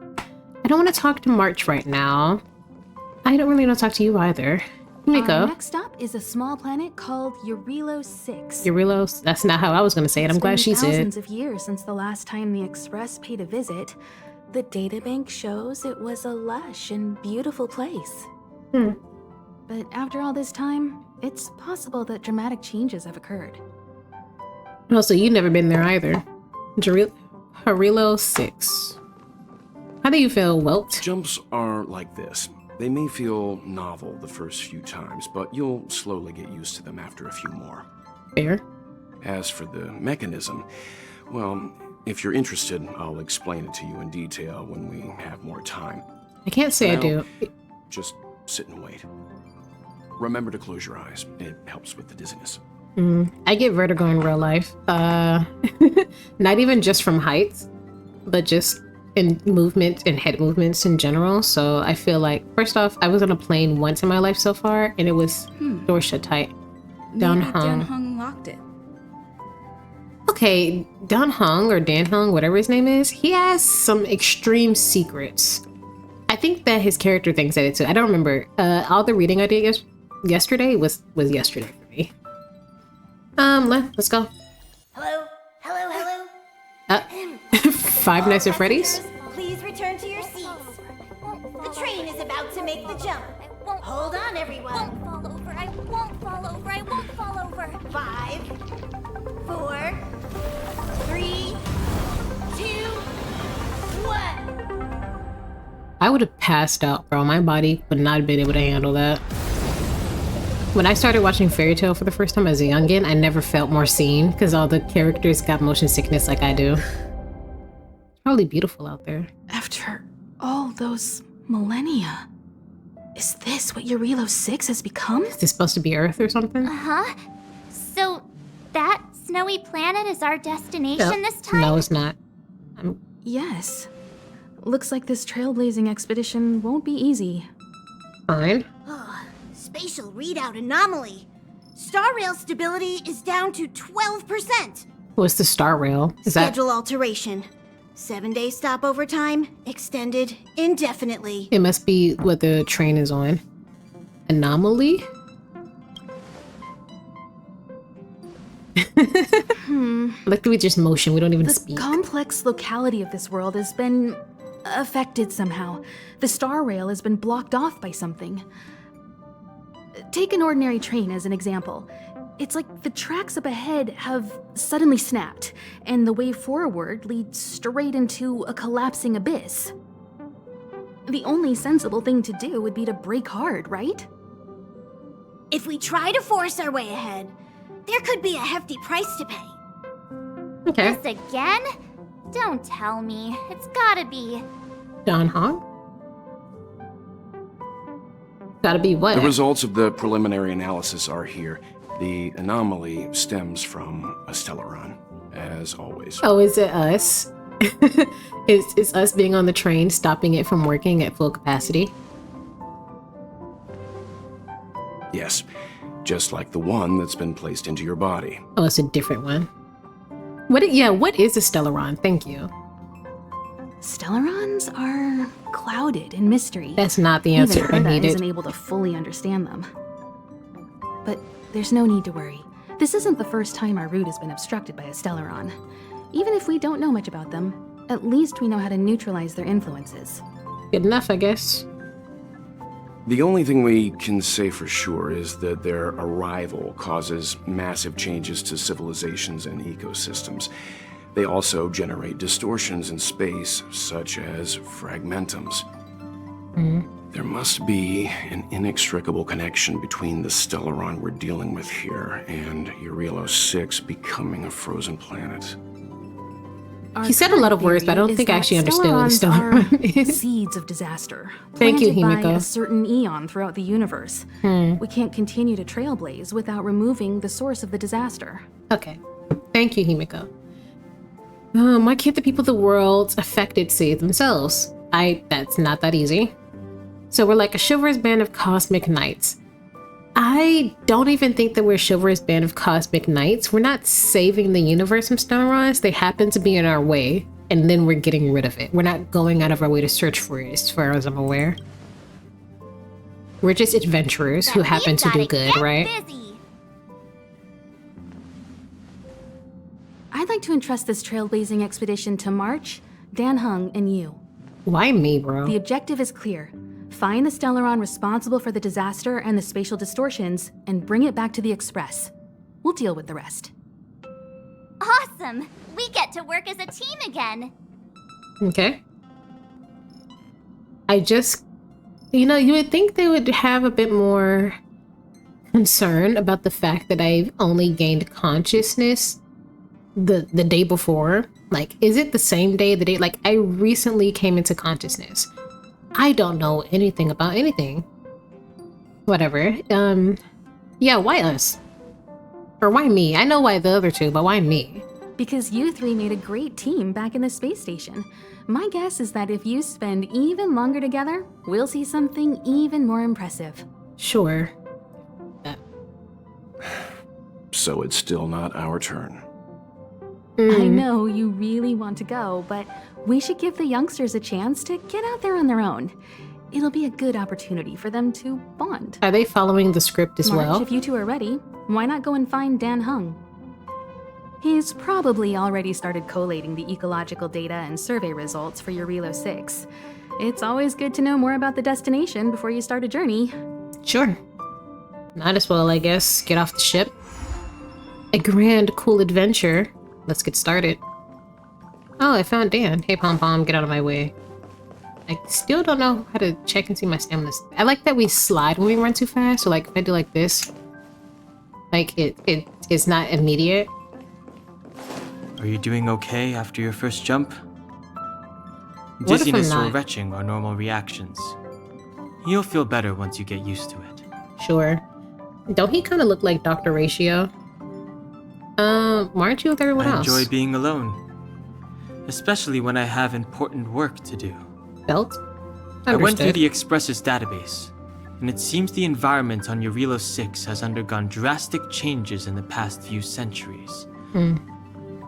Speaker 1: I don't want to talk to March right now. I don't really want to talk to you either. Miko.
Speaker 3: Next stop is a small planet called Jarilo-VI.
Speaker 1: Jarilo? That's not how I was going to say it. I'm glad she said.
Speaker 3: It's been thousands of years since the last time the Express paid a visit. The databank shows it was a lush and beautiful place. But after all this time, it's possible that dramatic changes have occurred.
Speaker 1: Also, you've never been there either. Jarilo-VI. How do you feel, Wilt?
Speaker 6: Jumps are like this. They may feel novel the first few times, but you'll slowly get used to them after a few more.
Speaker 1: Fair.
Speaker 6: As for the mechanism, well, if you're interested, I'll explain it to you in detail when we have more time.
Speaker 1: I can't say I do.
Speaker 6: Just sit and wait. Remember to close your eyes. It helps with the dizziness.
Speaker 1: I get vertigo in real life. Not even just from heights, but just in movement and head movements in general. So I feel like, first off, I was on a plane once in my life so far, and it was door shut tight.
Speaker 7: Maybe Dan Hung locked it.
Speaker 1: Okay, Dan Hung or Dan Hung, whatever his name is, he has some extreme secrets. I think that his character thinks that it too. I don't remember. All the reading I did yesterday was yesterday for me. Let's go.
Speaker 5: Hello? Hello?
Speaker 1: Five Nights at Freddy's?
Speaker 5: Please return to your seats. The train is about to make the jump. Hold on, everyone.
Speaker 2: I won't fall over. I won't fall over.
Speaker 5: 5, 4, 3, 2, 1.
Speaker 1: I would have passed out, bro. My body would not have been able to handle that. When I started watching Fairy Tail for the first time as a youngin', I never felt more seen because all the characters got motion sickness like I do. It's probably beautiful out there.
Speaker 3: After all those millennia, is this what Jarilo-VI has become?
Speaker 1: Is this supposed to be Earth or something?
Speaker 2: Uh-huh. So, that snowy planet is our destination this time?
Speaker 1: No, it's not.
Speaker 3: Yes. Looks like this trailblazing expedition won't be easy.
Speaker 1: Fine.
Speaker 5: Spatial readout anomaly. Star rail stability is down to 12%.
Speaker 1: What's the star rail? Is that
Speaker 5: Schedule alteration. 7-day stopover time extended indefinitely.
Speaker 1: it must be what the train is on. Anomaly? Like we just motion, we don't even
Speaker 3: The
Speaker 1: speak.
Speaker 3: complex locality of this world has been affected somehow. The star rail has been blocked off by something. Take an ordinary train as an example. It's like the tracks up ahead have suddenly snapped, and the way forward leads straight into a collapsing abyss. The only sensible thing to do would be to brake hard, right?
Speaker 5: If we try to force our way ahead, there could be a hefty price to pay.
Speaker 1: Okay.
Speaker 2: This again? Don't tell me. It's gotta be.
Speaker 1: Don Hong? Gotta be what?
Speaker 6: The results of the preliminary analysis are here. The anomaly stems from a Stellaron, as always.
Speaker 1: Oh, is it us? Is us being on the train stopping it from working at full capacity?
Speaker 6: Yes, just like the one that's been placed into your body.
Speaker 1: Oh, it's a different one. What is a Stellaron? Thank you.
Speaker 3: Stellarons are clouded in mystery.
Speaker 1: That's not the answer I
Speaker 3: Even Herta
Speaker 1: needed.
Speaker 3: isn't able to fully understand them. But there's no need to worry. This isn't the first time our route has been obstructed by a Stellaron. Even if we don't know much about them, at least we know how to neutralize their influences.
Speaker 1: Good enough, I guess.
Speaker 6: The only thing we can say for sure is that their arrival causes massive changes to civilizations and ecosystems. They also generate distortions in space, such as fragmentums. There must be an inextricable connection between the Stellaron we're dealing with here and Jarilo-VI becoming a frozen planet.
Speaker 3: Our
Speaker 1: He said a lot of
Speaker 3: current
Speaker 1: words, but I
Speaker 3: theory
Speaker 1: don't
Speaker 3: is
Speaker 1: think I
Speaker 3: that
Speaker 1: actually understood what a
Speaker 3: Stellarons
Speaker 1: Stellaron
Speaker 3: are
Speaker 1: is.
Speaker 3: seeds of disaster.
Speaker 1: Thank you,
Speaker 3: planted by
Speaker 1: Himiko.
Speaker 3: a certain eon throughout the universe. We can't continue to trailblaze without removing the source of the disaster.
Speaker 1: Okay. Thank you, Himiko. Why can't the people of the world affected save themselves? That's not that easy. So we're like a chivalrous band of cosmic knights. I don't even think that we're a chivalrous band of cosmic knights. We're not saving the universe from Stellarons. They happen to be in our way, and then we're getting rid of it. We're not going out of our way to search for it, as far as I'm aware. We're just adventurers who happen to do good, right?
Speaker 2: Busy.
Speaker 3: I'd like to entrust this trailblazing expedition to March, Dan Hung, and you.
Speaker 1: Why me, bro?
Speaker 3: The objective is clear. Find the Stellaron responsible for the disaster and the spatial distortions, and bring it back to the Express. We'll deal with the rest.
Speaker 2: Awesome. We get to work as a team again.
Speaker 1: Okay. I just, you know, you would think they would have a bit more concern about the fact that I've only gained consciousness the day before. Like, is it the same day, the day? Like, I recently came into consciousness. I don't know anything about anything. Whatever. Yeah, why us? Or why me? I know why the other two, but why me?
Speaker 3: Because you three made a great team back in the space station. My guess is that if you spend even longer together, we'll see something even more impressive.
Speaker 1: Sure.
Speaker 6: So it's still not our turn.
Speaker 3: I know you really want to go, but we should give the youngsters a chance to get out there on their own. It'll be a good opportunity for them to bond.
Speaker 1: Are they following the script as
Speaker 3: March,
Speaker 1: well?
Speaker 3: if you two are ready, why not go and find Dan Hung? He's probably already started collating the ecological data and survey results for Jarilo-VI. It's always good to know more about the destination before you start a journey.
Speaker 1: Sure. Might as well, I guess, get off the ship. A grand, cool adventure. Let's get started. Oh, I found Dan. Hey, Pom Pom, get out of my way. I still don't know how to check and see my stamina. I like that we slide when we run too fast. So, like, if I do like this, like, it's not immediate.
Speaker 9: Are you doing okay after your first jump?
Speaker 1: What if I'm
Speaker 9: Dizziness or
Speaker 1: not?
Speaker 9: retching are normal reactions. You'll feel better once you get used to it.
Speaker 1: Sure. Don't he kind of look like Dr. Ratio? Why aren't you with everyone
Speaker 9: I
Speaker 1: else?
Speaker 9: enjoy being alone, especially when I have important work to do.
Speaker 1: Belt?
Speaker 9: I went through
Speaker 1: Understood.
Speaker 9: the Express's database, and it seems the environment on Jarilo-VI has undergone drastic changes in the past few centuries.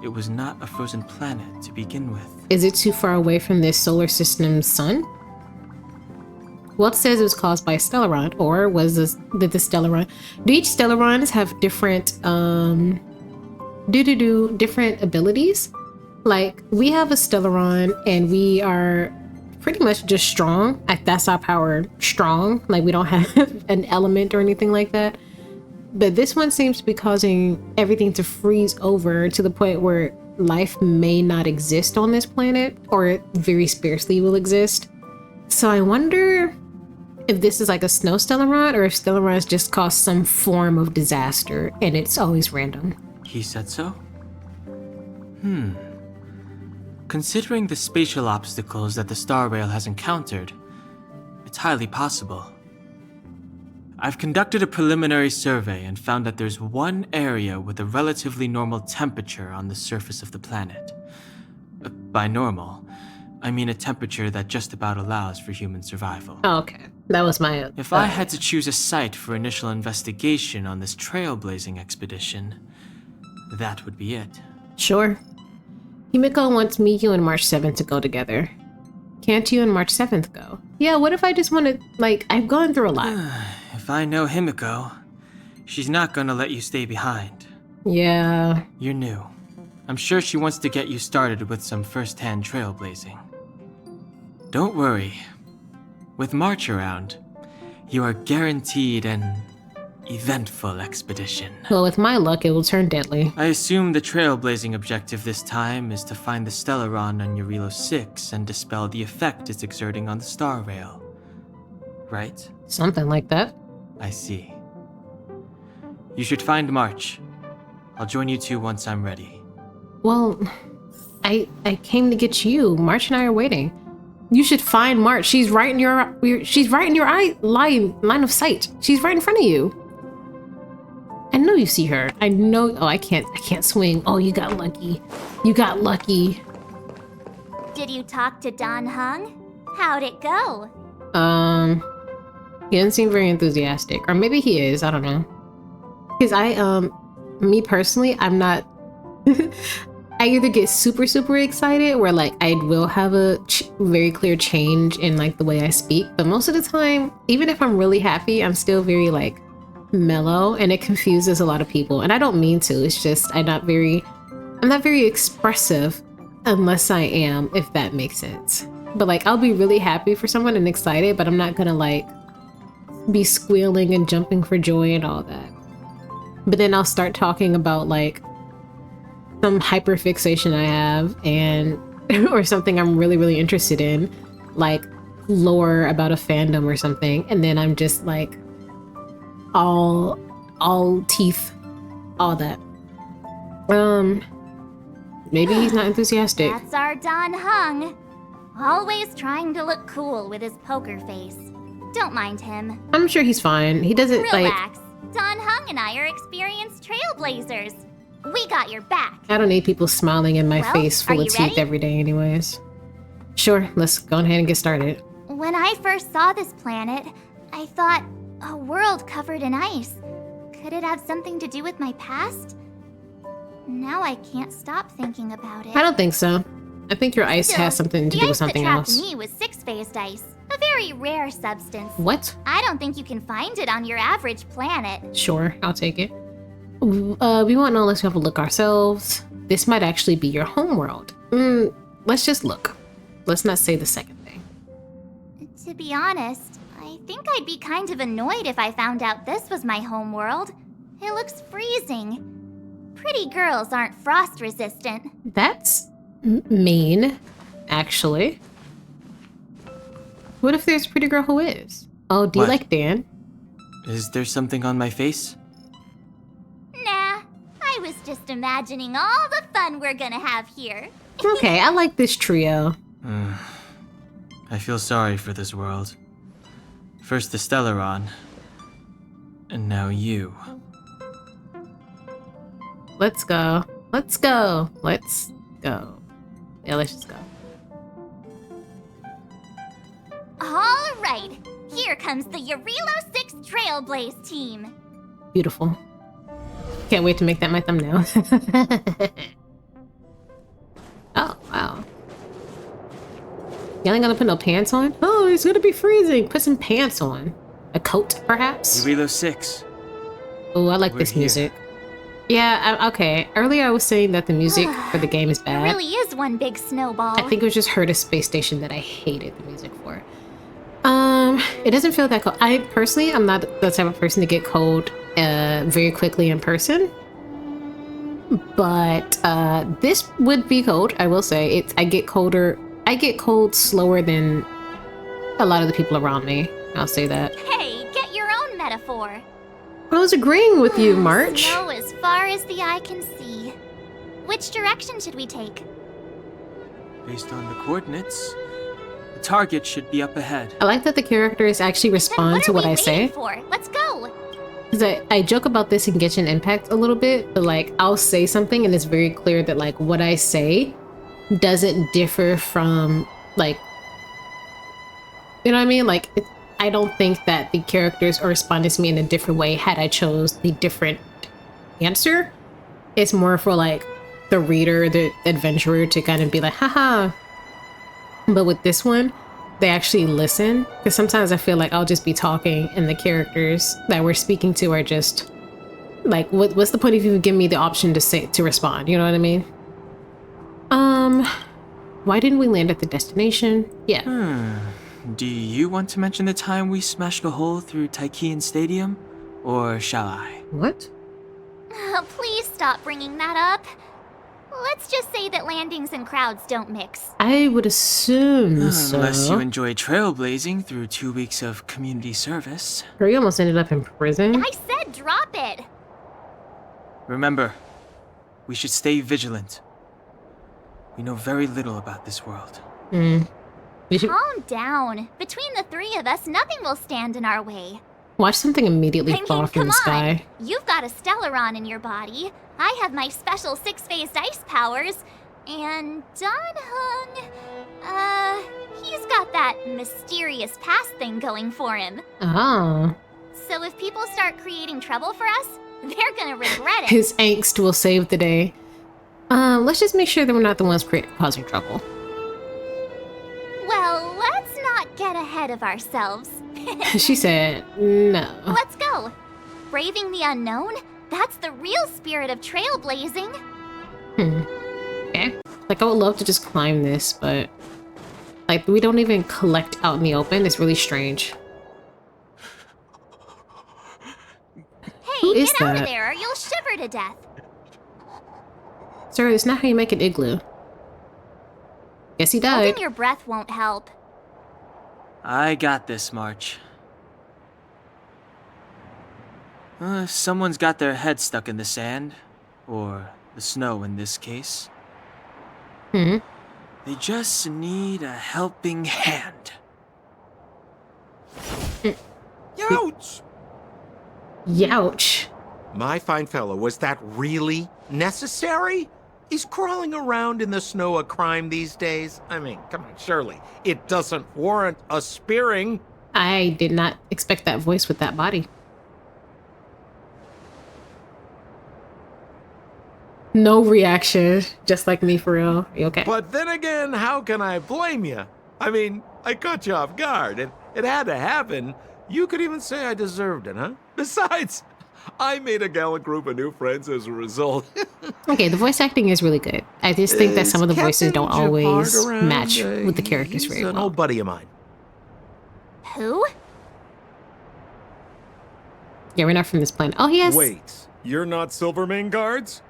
Speaker 9: It was not a frozen planet to begin with.
Speaker 1: Is it too far away from this solar system's sun? Well, it says it was caused by a Stellaron, or did the Stellaron? Do each Stellarons have different, different abilities? Like, we have a Stellaron, and we are pretty much just strong. Like, that's our power, strong. Like, we don't have an element or anything like that. But this one seems to be causing everything to freeze over to the point where life may not exist on this planet, or very sparsely will exist. So I wonder if this is like a snow Stellaron, or if Stellarons just cause some form of disaster and it's always random.
Speaker 9: He said so? Considering the spatial obstacles that the Star Rail has encountered, it's highly possible. I've conducted a preliminary survey and found that there's one area with a relatively normal temperature on the surface of the planet. By normal, I mean a temperature that just about allows for human survival.
Speaker 1: Oh, okay. That was my...
Speaker 9: If I had to choose a site for initial investigation on this trailblazing expedition, that would be it.
Speaker 1: Sure. Himiko wants me, you, and March 7th to go together. Can't you and March 7th go? Yeah, what if I just want to, like, I've gone through a lot.
Speaker 9: If I know Himiko, she's not gonna let you stay behind.
Speaker 1: Yeah.
Speaker 9: You're new. I'm sure she wants to get you started with some first-hand trailblazing. Don't worry. With March around, you are guaranteed an eventful expedition.
Speaker 1: Well, with my luck, it will turn deadly.
Speaker 9: I assume the trailblazing objective this time is to find the Stellaron on Jarilo-VI and dispel the effect it's exerting on the Star Rail. Right?
Speaker 1: Something like that.
Speaker 9: I see. You should find March. I'll join you two once I'm ready.
Speaker 1: Well, I came to get you. March and I are waiting. You should find March. She's right in your line of sight. She's right in front of you. I know you see her. I know. Oh, I can't swing. Oh, you got lucky. You got lucky.
Speaker 2: Did you talk to Dan Hung? How'd it go?
Speaker 1: He doesn't seem very enthusiastic, or maybe he is. I don't know. Because me personally, I'm not. I either get super excited, where like I will have a very clear change in like the way I speak, but most of the time, even if I'm really happy, I'm still very like mellow, and it confuses a lot of people. And I don't mean to. It's just I'm not very expressive unless I am, if that makes sense. But like I'll be really happy for someone and excited, but I'm not gonna like be squealing and jumping for joy and all that. But then I'll start talking about like some hyperfixation I have, and or something I'm really interested in, like lore about a fandom or something, and then I'm just like all teeth, all that. Maybe he's not enthusiastic.
Speaker 10: That's our Don Hung. Always trying to look cool with his poker face. Don't mind him.
Speaker 1: I'm sure he's fine. He doesn't
Speaker 10: Relax. Don Hung and I are experienced trailblazers. We got your back.
Speaker 1: I don't need people smiling in my
Speaker 10: Well,
Speaker 1: face full
Speaker 10: are
Speaker 1: of
Speaker 10: you
Speaker 1: teeth
Speaker 10: ready?
Speaker 1: every day anyways. Sure, let's go ahead and get started.
Speaker 10: When I first saw this planet, I thought, a world covered in ice. Could it have something to do with my past? Now I can't stop thinking about it.
Speaker 1: I don't think so. I think your ice
Speaker 10: Still,
Speaker 1: has something to
Speaker 10: the
Speaker 1: do with
Speaker 10: ice that
Speaker 1: something
Speaker 10: trapped
Speaker 1: else.
Speaker 10: me was six-phased ice, a very rare substance.
Speaker 1: What?
Speaker 10: I don't think you can find it on your average planet.
Speaker 1: Sure, I'll take it. We won't know unless we have a look ourselves. This might actually be your homeworld. Let's just look. Let's not say the second thing.
Speaker 10: To be honest, I think I'd be kind of annoyed if I found out this was my homeworld. It looks freezing. Pretty girls aren't frost resistant.
Speaker 1: That's mean, actually. What if there's a pretty girl who is? Oh, do you
Speaker 9: What?
Speaker 1: like Dan?
Speaker 9: Is there something on my face?
Speaker 10: Nah, I was just imagining all the fun we're gonna have here.
Speaker 1: Okay, I like this trio.
Speaker 9: I feel sorry for this world. First the Stellaron, and now you.
Speaker 1: Let's go. Let's go. Let's go. Yeah, let's just go.
Speaker 10: All right, here comes the Jarilo-VI Trailblaze team.
Speaker 1: Beautiful. Can't wait to make that my thumbnail. Oh, wow. You ain't gonna put no pants on? Oh, it's gonna be freezing. Put some pants on. A coat, perhaps?
Speaker 9: Jarilo-VI.
Speaker 1: Oh, I like
Speaker 9: We're
Speaker 1: this
Speaker 9: here.
Speaker 1: music. Yeah, okay. Earlier I was saying that the music for the game is
Speaker 10: It
Speaker 1: bad.
Speaker 10: really is one big snowball.
Speaker 1: I think it was just Herta Space Station that I hated the music for. It doesn't feel that cold. I personally, I'm not the type of person to get cold very quickly in person. But this would be cold, I will say. I get cold slower than a lot of the people around me. I'll say that.
Speaker 10: Hey, get your own metaphor.
Speaker 1: I was agreeing with you, March.
Speaker 10: Snow as far as the eye can see. Which direction should we take?
Speaker 9: Based on the coordinates, the target should be up ahead.
Speaker 1: I like that the characters actually
Speaker 10: Then
Speaker 1: respond to
Speaker 10: are
Speaker 1: what
Speaker 10: we
Speaker 1: I
Speaker 10: waiting
Speaker 1: say.
Speaker 10: for? Let's go.
Speaker 1: Because I joke about this in Genshin Impact a little bit, but like I'll say something and it's very clear that like what I say doesn't differ from like, you know what I mean? Like I don't think that the characters are responding to me in a different way had I chose the different answer. It's more for like the reader, the adventurer to kind of be like, haha. But with this one, they actually listen, because sometimes I feel like I'll just be talking and the characters that we're speaking to are just like, what's the point if you give me the option to respond? You know what I mean? Why didn't we land at the destination? Yeah.
Speaker 9: Do you want to mention the time we smashed a hole through Taikian Stadium? Or shall I?
Speaker 1: What?
Speaker 10: Please stop bringing that up. Let's just say that landings and crowds don't mix.
Speaker 1: I would assume so.
Speaker 9: Unless you enjoy trailblazing through 2 weeks of community service.
Speaker 1: Girl, you almost ended up in prison.
Speaker 10: I said drop it.
Speaker 9: Remember, we should stay vigilant. We know very little about this world.
Speaker 1: We should
Speaker 10: Calm down. Between the three of us, nothing will stand in our way.
Speaker 1: watch something immediately
Speaker 10: I mean,
Speaker 1: fall from
Speaker 10: come
Speaker 1: the sky.
Speaker 10: on. You've got a Stellaron in your body. I have my special six-phased ice powers. And Don Hung, he's got that mysterious past thing going for him.
Speaker 1: Oh.
Speaker 10: So if people start creating trouble for us, they're gonna regret it.
Speaker 1: His angst will save the day. Let's just make sure that we're not the ones causing trouble.
Speaker 10: Well, let's not get ahead of ourselves.
Speaker 1: She said, no.
Speaker 10: Let's go. Braving the unknown? That's the real spirit of trailblazing.
Speaker 1: Okay. Like, I would love to just climb this, but like, we don't even collect out in the open. It's really strange. Who
Speaker 10: Hey,
Speaker 1: is
Speaker 10: get out
Speaker 1: that?
Speaker 10: of there or you'll shiver to death.
Speaker 1: Sir, it's not how you make an igloo. Guess he died.
Speaker 10: Holding your breath won't help.
Speaker 9: I got this, March. Someone's got their head stuck in the sand, or the snow in this case.
Speaker 1: Hmm.
Speaker 9: They just need a helping hand.
Speaker 11: Youch!
Speaker 1: Youch.
Speaker 11: My fine fellow, was that really necessary? Is crawling around in the snow a crime these days? I mean, come on, surely. It doesn't warrant a spearing.
Speaker 1: I did not expect that voice with that body. No reaction, just like me for real. You okay?
Speaker 11: But then again, how can I blame you? I mean, I caught you off guard, and it had to happen. You could even say I deserved it, huh? Besides, I made a gallant group of new friends as a result.
Speaker 1: Okay, the voice acting is really good. I just think that some of the voices
Speaker 11: Captain
Speaker 1: don't always
Speaker 11: Gepard around?
Speaker 1: match with the characters
Speaker 11: He's
Speaker 1: very
Speaker 11: an
Speaker 1: well.
Speaker 11: old buddy of mine.
Speaker 10: Who?
Speaker 1: Yeah, we're not from this planet. Oh, yes.
Speaker 11: Wait, you're not Silvermane guards?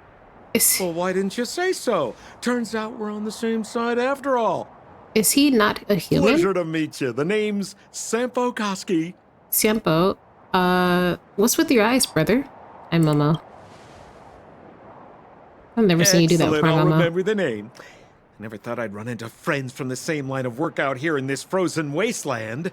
Speaker 11: Well, why didn't you say so? Turns out we're on the same side after all.
Speaker 1: Is he not a human?
Speaker 11: Pleasure to meet you. The name's Sampo Koski.
Speaker 1: Sampo, what's with your eyes, brother? I'm Momo. I've never seen you do that before,
Speaker 11: I'll
Speaker 1: Momo.
Speaker 11: remember the name. I never thought I'd run into friends from the same line of work out here in this frozen wasteland.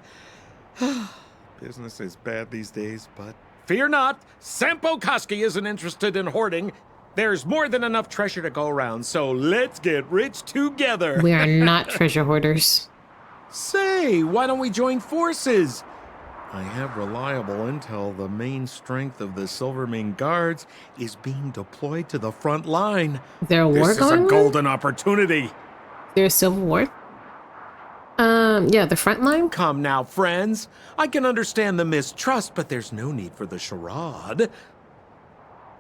Speaker 11: Business is bad these days, but fear not. Sampo Koski isn't interested in hoarding. There's more than enough treasure to go around, so let's get rich together.
Speaker 1: We are not treasure hoarders.
Speaker 11: Say, why don't we join forces? I have reliable intel the main strength of the Silvermane Guards is being deployed to the front line.
Speaker 1: Is there a war
Speaker 11: This is
Speaker 1: going
Speaker 11: a
Speaker 1: on?
Speaker 11: golden opportunity.
Speaker 1: There's civil war? Yeah, the front line?
Speaker 11: Come now, friends. I can understand the mistrust, but there's no need for the charade.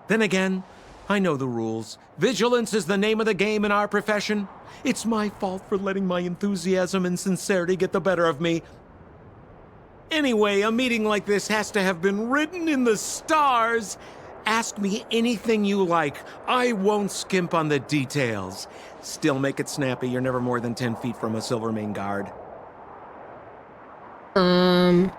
Speaker 11: Then again, I know the rules. Vigilance is the name of the game in our profession. It's my fault for letting my enthusiasm and sincerity get the better of me. Anyway, a meeting like this has to have been written in the stars. Ask me anything you like. I won't skimp on the details. Still make it snappy. You're never more than 10 feet from a Silvermane guard.
Speaker 1: I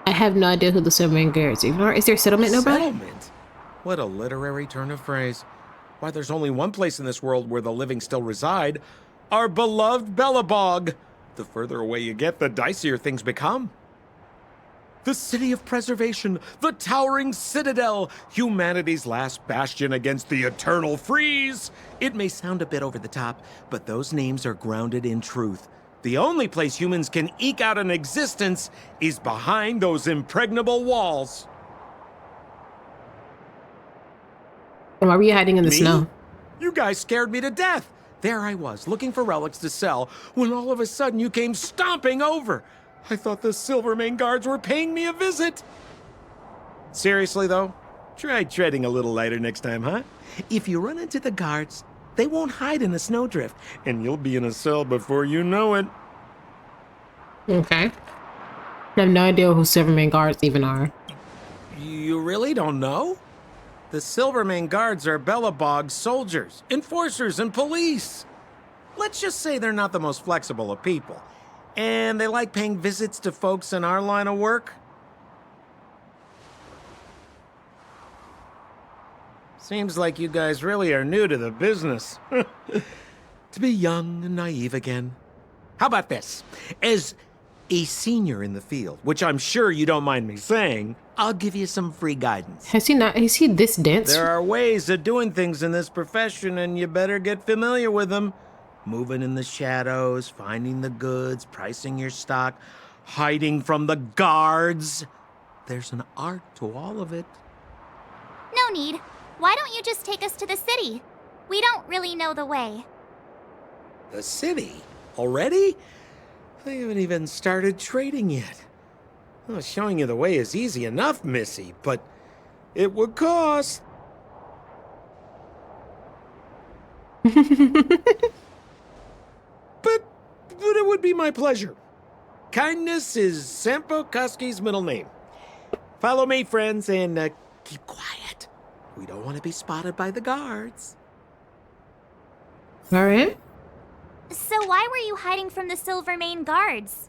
Speaker 1: have no idea who the Silvermane Guards are. Is there a settlement nearby?
Speaker 11: Settlement? What a literary turn of phrase. Why, there's only one place in this world where the living still reside. Our beloved Bellabog. The further away you get, the dicier things become. The city of preservation, the towering citadel, humanity's last bastion against the eternal freeze. It may sound a bit over the top, but those names are grounded in truth. The only place humans can eke out an existence is behind those impregnable walls.
Speaker 1: And why were you hiding in the
Speaker 11: Me?
Speaker 1: snow?
Speaker 11: You guys scared me to death. There I was, looking for relics to sell, when all of a sudden you came stomping over. I thought the Silvermane Guards were paying me a visit. Seriously, though, try treading a little lighter next time, huh? If you run into the guards, they won't hide in a snowdrift, and you'll be in a cell before you know it.
Speaker 1: Okay. I have no idea who Silvermane Guards even are.
Speaker 11: You really don't know? The Silvermane Guards are Bellabog's soldiers, enforcers, and police. Let's just say they're not the most flexible of people. And they like paying visits to folks in our line of work. Seems like you guys really are new to the business. To be young and naive again. How about this? As a senior in the field, which I'm sure you don't mind me saying, I'll give you some free guidance.
Speaker 1: Has he not? Is he this dense?
Speaker 11: There are ways of doing things in this profession, and you better get familiar with them. Moving in the shadows, finding the goods, pricing your stock, hiding from the guards. There's an art to all of it.
Speaker 10: No need. Why don't you just take us to the city? We don't really know the way.
Speaker 11: The city? Already? I haven't even started trading yet. Well, showing you the way is easy enough, Missy, but it would cost. But it would be my pleasure. Kindness is Sampo Koski's middle name. Follow me, friends, and keep quiet. We don't want to be spotted by the guards.
Speaker 1: All right.
Speaker 10: So why were you hiding from the Silvermane guards?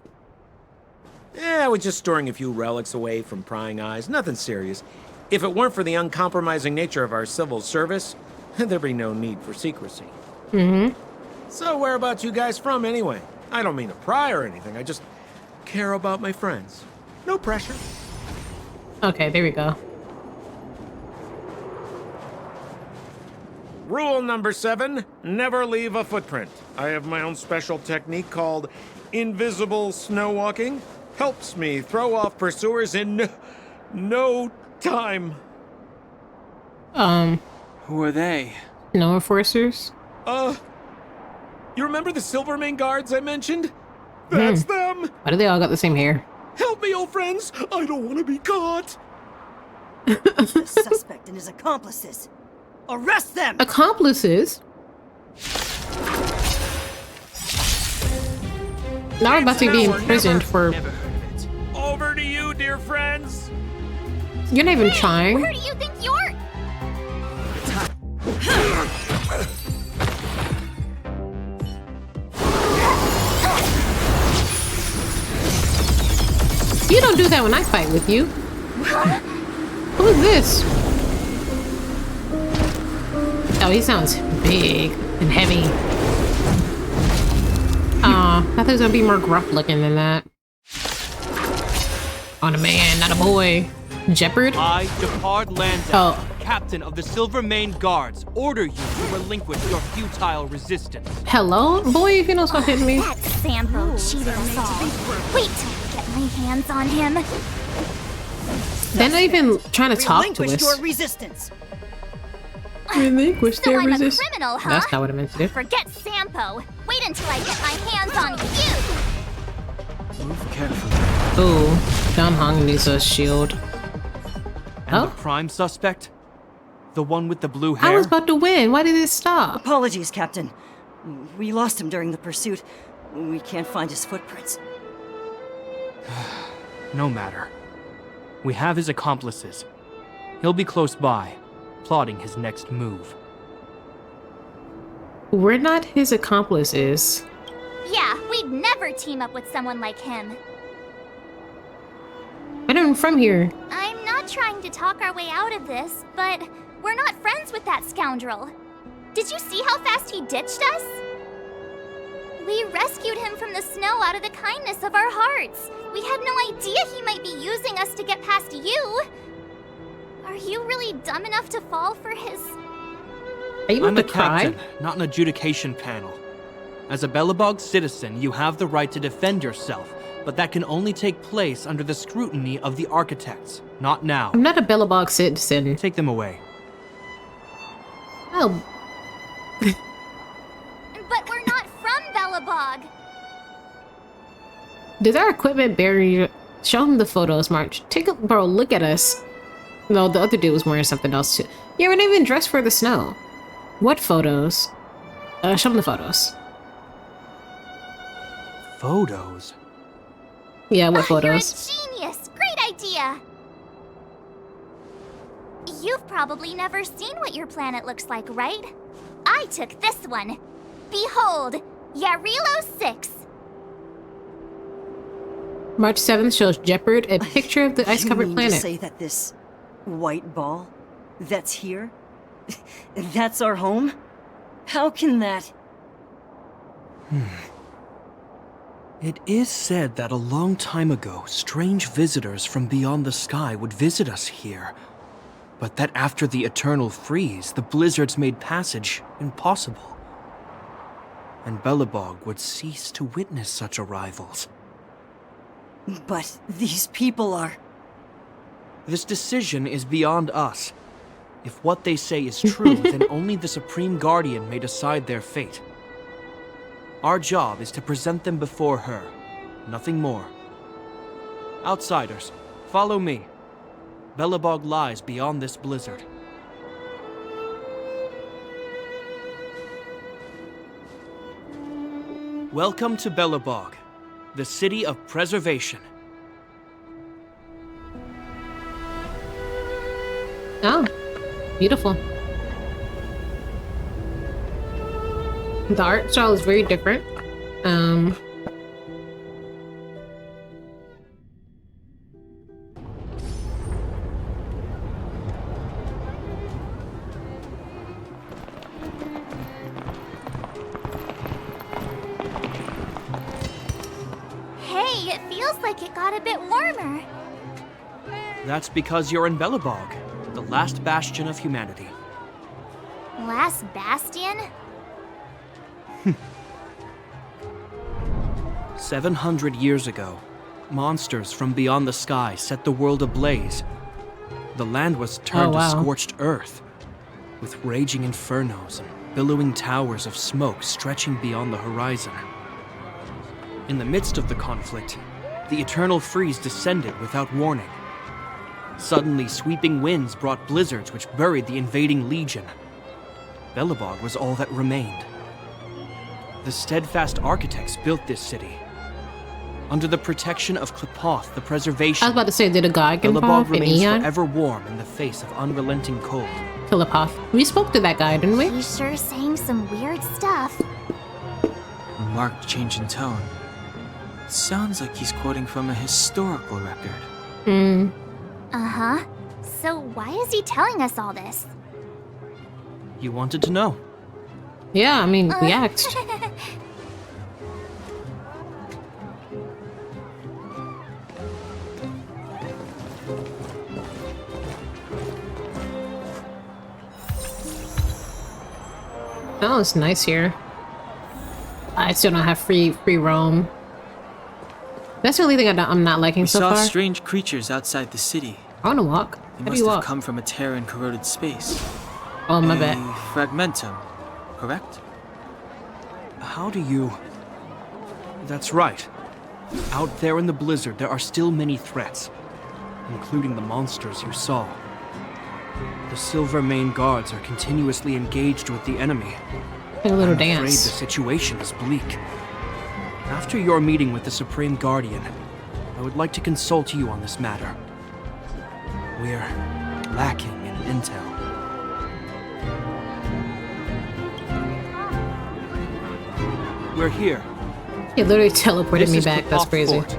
Speaker 11: Yeah, we're just storing a few relics away from prying eyes. Nothing serious. If it weren't for the uncompromising nature of our civil service, there'd be no need for secrecy.
Speaker 1: Mm-hmm.
Speaker 11: So whereabouts you guys from, anyway? I don't mean to pry or anything. I just care about my friends. No pressure.
Speaker 1: Okay, there we go.
Speaker 11: Rule number 7, never leave a footprint. I have my own special technique called invisible snow walking. Helps me throw off pursuers in no time.
Speaker 9: Who are they?
Speaker 1: No enforcers?
Speaker 11: You remember the Silvermane guards I mentioned? That's them!
Speaker 1: Why do they all got the same hair?
Speaker 11: Help me, old friends! I don't want to be caught!
Speaker 12: The suspect and his accomplices. Arrest them!
Speaker 1: Accomplices? Now I'm about to be imprisoned for...
Speaker 11: Over to you, dear friends!
Speaker 1: You're not even trying.
Speaker 10: Where do you think you're?
Speaker 1: You don't do that when I fight with you. Who is this? Oh, he sounds big and heavy. Aw, I thought he was gonna be more gruff looking than that. On a man, not a boy. Jeopard?
Speaker 13: I, Depard Landau,
Speaker 1: Oh.
Speaker 13: captain of the Silvermane Guards, order you to relinquish your futile resistance.
Speaker 1: Hello? Boy, if you know stop hitting me.
Speaker 10: That Sampo cheated us all. Wait till I get my hands on him.
Speaker 1: They're not even trying to talk to
Speaker 12: Relinquish
Speaker 1: us.
Speaker 12: your resistance.
Speaker 1: Relinquish
Speaker 10: So
Speaker 1: their
Speaker 10: I'm a
Speaker 1: resistance.
Speaker 10: criminal, huh?
Speaker 1: That's not what I meant to do.
Speaker 10: Forget Sampo. Wait until I get my hands on you.
Speaker 9: Move carefully.
Speaker 1: Ooh, Don Hong needs a shield.
Speaker 13: And the prime suspect? The one with the blue
Speaker 1: I
Speaker 13: hair?
Speaker 1: was about to win. Why did it stop?
Speaker 12: Apologies, Captain. We lost him during the pursuit. We can't find his footprints.
Speaker 13: No matter. We have his accomplices. He'll be close by, plotting his next move.
Speaker 1: We're not his accomplices.
Speaker 10: Yeah, we'd never team up with someone like him.
Speaker 1: But I'm from here.
Speaker 10: I'm not trying to talk our way out of this, but we're not friends with that scoundrel. Did you see how fast he ditched us? We rescued him from the snow out of the kindness of our hearts. We had no idea he might be using us to get past you. Are you really dumb enough to fall for his...
Speaker 1: Are you
Speaker 13: I'm
Speaker 1: about
Speaker 13: a
Speaker 1: to cry?
Speaker 13: captain, not an adjudication panel. As a Belobog citizen, you have the right to defend yourself, but that can only take place under the scrutiny of the architects, not now.
Speaker 1: I'm not a Bellabog citizen.
Speaker 13: Take them away.
Speaker 1: Oh,
Speaker 10: But we're not from Belobog.
Speaker 1: does our equipment bury? Show him the photos, March. Take a bro. Look at us. No, the other dude was wearing something else too. Yeah, we're not even dressed for the snow. What photos? Show him the photos.
Speaker 13: Photos?
Speaker 1: Yeah, what photos?
Speaker 10: You're a genius. Great idea. You've probably never seen what your planet looks like, right? I took this one. Behold, Jarilo-VI.
Speaker 1: March 7th shows Jeopard a picture of the ice-covered
Speaker 12: You mean
Speaker 1: planet.
Speaker 12: to say that this white ball that's here, that's our home? How can that?
Speaker 13: It is said that a long time ago, strange visitors from beyond the sky would visit us here. But that after the eternal freeze, the blizzards made passage impossible. And Belobog would cease to witness such arrivals.
Speaker 12: But these people are...
Speaker 13: This decision is beyond us. If what they say is true, then only the Supreme Guardian may decide their fate. Our job is to present them before her. Nothing more. Outsiders, follow me. Belobog lies beyond this blizzard. Welcome to Belobog, the city of preservation.
Speaker 1: Oh, beautiful. The art style is very different.
Speaker 10: Hey, it feels like it got a bit warmer.
Speaker 13: That's because you're in Belobog, the last bastion of humanity.
Speaker 10: Last bastion?
Speaker 13: 700 years ago, monsters from beyond the sky set the world ablaze. The land was turned to scorched earth, with raging infernos and billowing towers of smoke stretching beyond the horizon. In the midst of the conflict, the eternal freeze descended without warning. Suddenly, sweeping winds brought blizzards which buried the invading legion. Belobog was all that remained. The steadfast architects built this city. Under the protection of Qlipoth, the preservation,
Speaker 1: I was about to say, did a god get
Speaker 13: Belobog
Speaker 1: involved? An
Speaker 13: remains
Speaker 1: Eon?
Speaker 13: forever warm in the face of unrelenting cold.
Speaker 1: Qlipoth. We spoke to that guy, didn't we?
Speaker 10: He's sure saying some weird stuff.
Speaker 9: Marked change in tone. Sounds like he's quoting from a historical record.
Speaker 10: Uh-huh. So why is he telling us all this?
Speaker 13: You wanted to know.
Speaker 1: Yeah, I mean, we asked. Oh, it's nice here. I still don't have free roam. That's the only thing I'm not liking so
Speaker 9: saw
Speaker 1: far.
Speaker 9: strange creatures outside the city.
Speaker 1: I wanna walk.
Speaker 9: They
Speaker 1: How do
Speaker 9: must
Speaker 1: you
Speaker 9: have
Speaker 1: walk?
Speaker 9: come from a Terran-corroded space.
Speaker 1: Oh, my bad.
Speaker 9: Fragmentum, correct?
Speaker 13: How do you... That's right. Out there in the blizzard, there are still many threats, including the monsters you saw. The Silvermane guards are continuously engaged with the enemy.
Speaker 1: Like a little
Speaker 13: I'm afraid the
Speaker 1: dance.
Speaker 13: situation is bleak. After your meeting with the Supreme Guardian, I would like to consult you on this matter. We're lacking in intel. We're here.
Speaker 1: He literally teleported
Speaker 13: This
Speaker 1: me
Speaker 13: is
Speaker 1: back. That's
Speaker 13: Qlipoth
Speaker 1: crazy.
Speaker 13: Fort,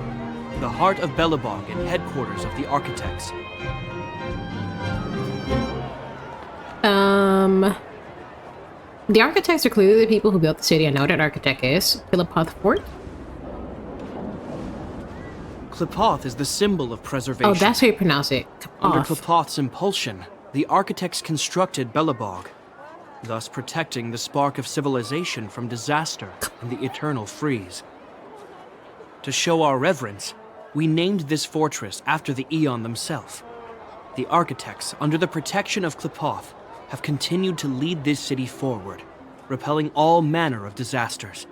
Speaker 13: the heart of Belobog and headquarters of the architects.
Speaker 1: The architects are clearly the people who built the city. I know what an architect is. Qlipoth Fort?
Speaker 13: Qlipoth is the symbol of preservation.
Speaker 1: Oh, that's how you pronounce it.
Speaker 13: Under
Speaker 1: Qlipoth.
Speaker 13: Qlipoth's impulsion, the architects constructed Belobog, thus protecting the spark of civilization from disaster and the eternal freeze. To show our reverence, we named this fortress after the Eon themselves. The architects, under the protection of Qlipoth, have continued to lead this city forward, repelling all manner of disasters.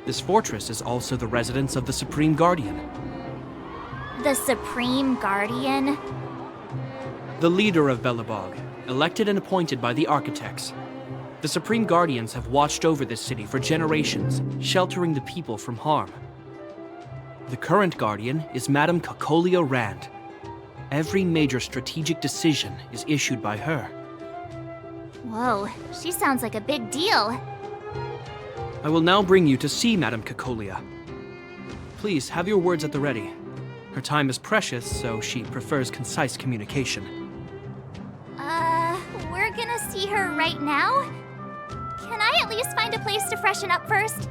Speaker 13: This fortress is also the residence of the Supreme Guardian.
Speaker 10: The Supreme Guardian?
Speaker 13: The leader of Belobog, elected and appointed by the architects. The Supreme Guardians have watched over this city for generations, sheltering the people from harm. The current Guardian is Madame Cocolia Rand. Every major strategic decision is issued by her.
Speaker 10: Whoa, she sounds like a big deal.
Speaker 13: I will now bring you to see Madame Cocolia. Please have your words at the ready. Her time is precious, so she prefers concise communication.
Speaker 10: We're gonna see her right now? Can I at least find a place to freshen up first?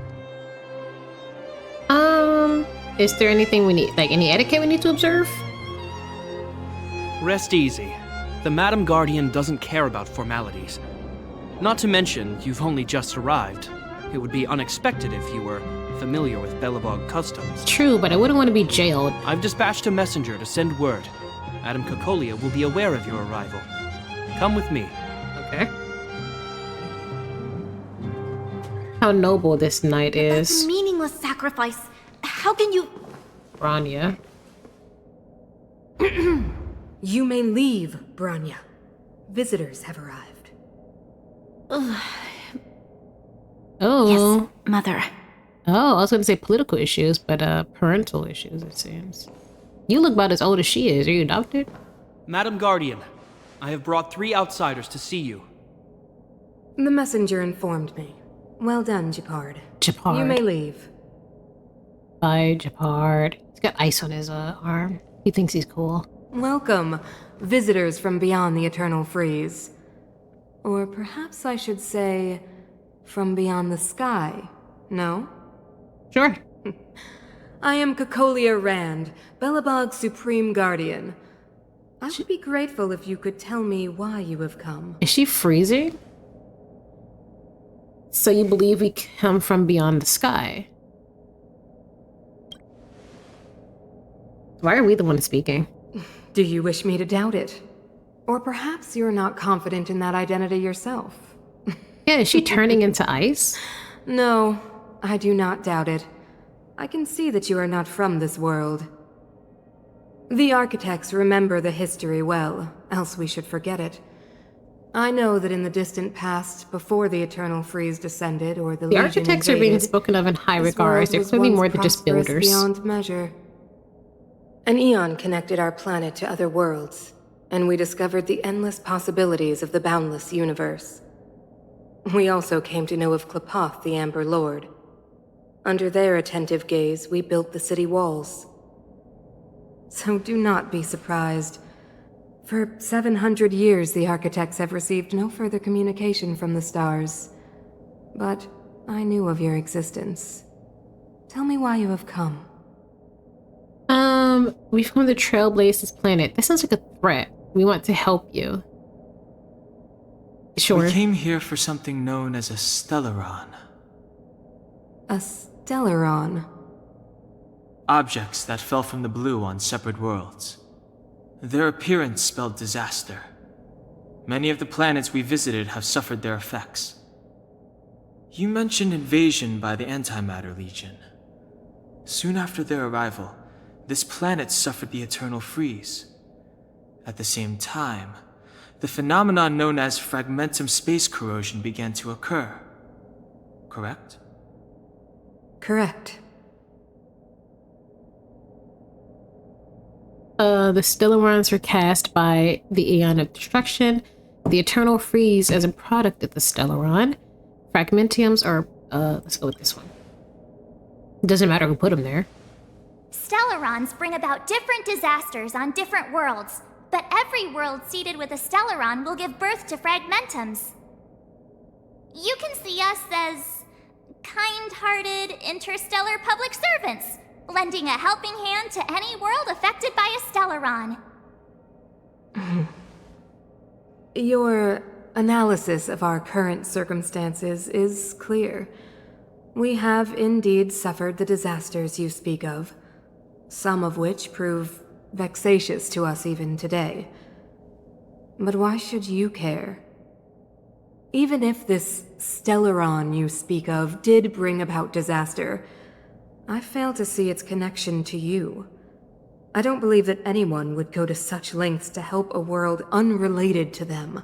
Speaker 1: Is there anything we need, like any etiquette we need to observe?
Speaker 13: Rest easy. The Madame Guardian doesn't care about formalities. Not to mention, you've only just arrived. It would be unexpected if you were familiar with Belobog customs.
Speaker 1: True, but I wouldn't want to be jailed.
Speaker 13: I've dispatched a messenger to send word. Madame Cocolia will be aware of your arrival. Come with me.
Speaker 1: Okay. How noble this knight
Speaker 2: That's a
Speaker 1: is.
Speaker 2: meaningless sacrifice. How can you...
Speaker 1: Branya.
Speaker 14: You may leave, Branya. Visitors have arrived.
Speaker 1: Oh.
Speaker 2: Yes, Mother.
Speaker 1: Oh, I was going to say political issues, but parental issues, it seems. You look about as old as she is. Are you adopted?
Speaker 13: Madame Guardian, I have brought 3 outsiders to see you.
Speaker 14: The messenger informed me. Well done, Gepard.
Speaker 1: Gepard.
Speaker 14: You may leave.
Speaker 1: Bye, Gepard. He's got ice on his arm. He thinks he's cool.
Speaker 14: Welcome, visitors from beyond the Eternal Freeze. Or perhaps I should say, from beyond the sky, no?
Speaker 1: Sure.
Speaker 14: I am Cocolia Rand, Belobog's Supreme Guardian. I would be grateful if you could tell me why you have come.
Speaker 1: Is she freezing? So you believe we come from beyond the sky? Why are we the ones speaking?
Speaker 14: Do you wish me to doubt it? Or perhaps you're not confident in that identity yourself?
Speaker 1: Yeah, is she turning into ice?
Speaker 14: No, I do not doubt it. I can see that you are not from this world. The architects remember the history well, else we should forget it. I know that in the distant past, before the Eternal Freeze descended or the Legion
Speaker 1: architects are being
Speaker 14: invaded,
Speaker 1: spoken of in high
Speaker 14: this
Speaker 1: regards.
Speaker 14: world
Speaker 1: They're
Speaker 14: was
Speaker 1: clearly
Speaker 14: once
Speaker 1: more than just
Speaker 14: prosperous
Speaker 1: builders.
Speaker 14: beyond measure. An eon connected our planet to other worlds, and we discovered the endless possibilities of the boundless universe. We also came to know of Klapoth, the Amber Lord. Under their attentive gaze, we built the city walls. So do not be surprised. For 700 years, the architects have received no further communication from the stars. But I knew of your existence. Tell me why you have come.
Speaker 1: We've come to trailblaze this planet. That sounds like a threat. We want to help you. Sure.
Speaker 9: We came here for something known as a Stellaron.
Speaker 14: A Stellaron?
Speaker 9: Objects that fell from the blue on separate worlds. Their appearance spelled disaster. Many of the planets we visited have suffered their effects. You mentioned invasion by the Antimatter Legion. Soon after their arrival, this planet suffered the Eternal Freeze. At the same time, the phenomenon known as fragmentum space corrosion began to occur. Correct?
Speaker 14: Correct.
Speaker 1: The Stellarons were cast by the Aeon of Destruction, the Eternal Freeze as a product of the Stellaron. Fragmentiums are, let's go with this one. It doesn't matter who put them there.
Speaker 10: Stellarons bring about different disasters on different worlds, but every world seeded with a Stellaron will give birth to fragmentums. You can see us as kind-hearted interstellar public servants, lending a helping hand to any world affected by a Stellaron.
Speaker 14: Your analysis of our current circumstances is clear. We have indeed suffered the disasters you speak of, some of which prove vexatious to us even today. But why should you care? Even if this Stellaron you speak of did bring about disaster, I fail to see its connection to you. I don't believe that anyone would go to such lengths to help a world unrelated to them.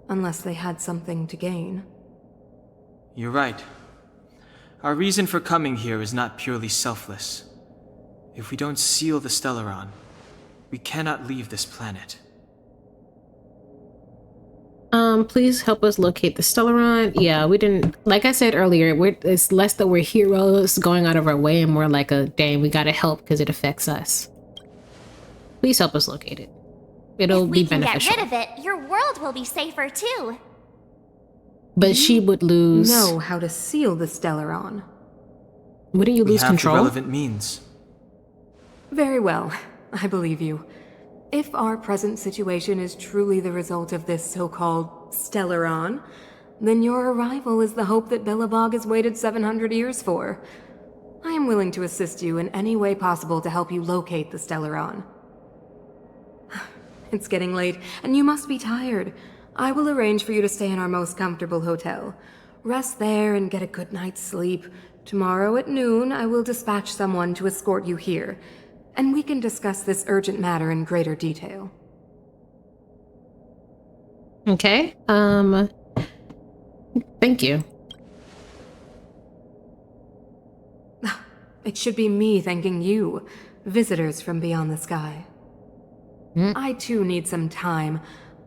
Speaker 14: Unless they had something to gain.
Speaker 9: You're right. Our reason for coming here is not purely selfless. If we don't seal the Stellaron, we cannot leave this planet.
Speaker 1: Please help us locate the Stellaron. Yeah, we didn't, like I said earlier, it's less that we're heroes going out of our way and more like a, dang, we gotta help because it affects us. Please help us locate it. It'll be beneficial.
Speaker 10: If we can get rid of it, your world will be safer too.
Speaker 1: But she would lose.
Speaker 14: Know how to seal the Stellaron.
Speaker 1: Wouldn't you lose control?
Speaker 9: We have the relevant means.
Speaker 14: Very well, I believe you. If our present situation is truly the result of this so-called Stellaron, then your arrival is the hope that Belobog has waited 700 years for. I am willing to assist you in any way possible to help you locate the Stellaron. It's getting late, and you must be tired. I will arrange for you to stay in our most comfortable hotel. Rest there and get a good night's sleep. Tomorrow at noon, I will dispatch someone to escort you here, and we can discuss this urgent matter in greater detail.
Speaker 1: Okay, thank you.
Speaker 14: It should be me thanking you, visitors from beyond the sky. I too need some time.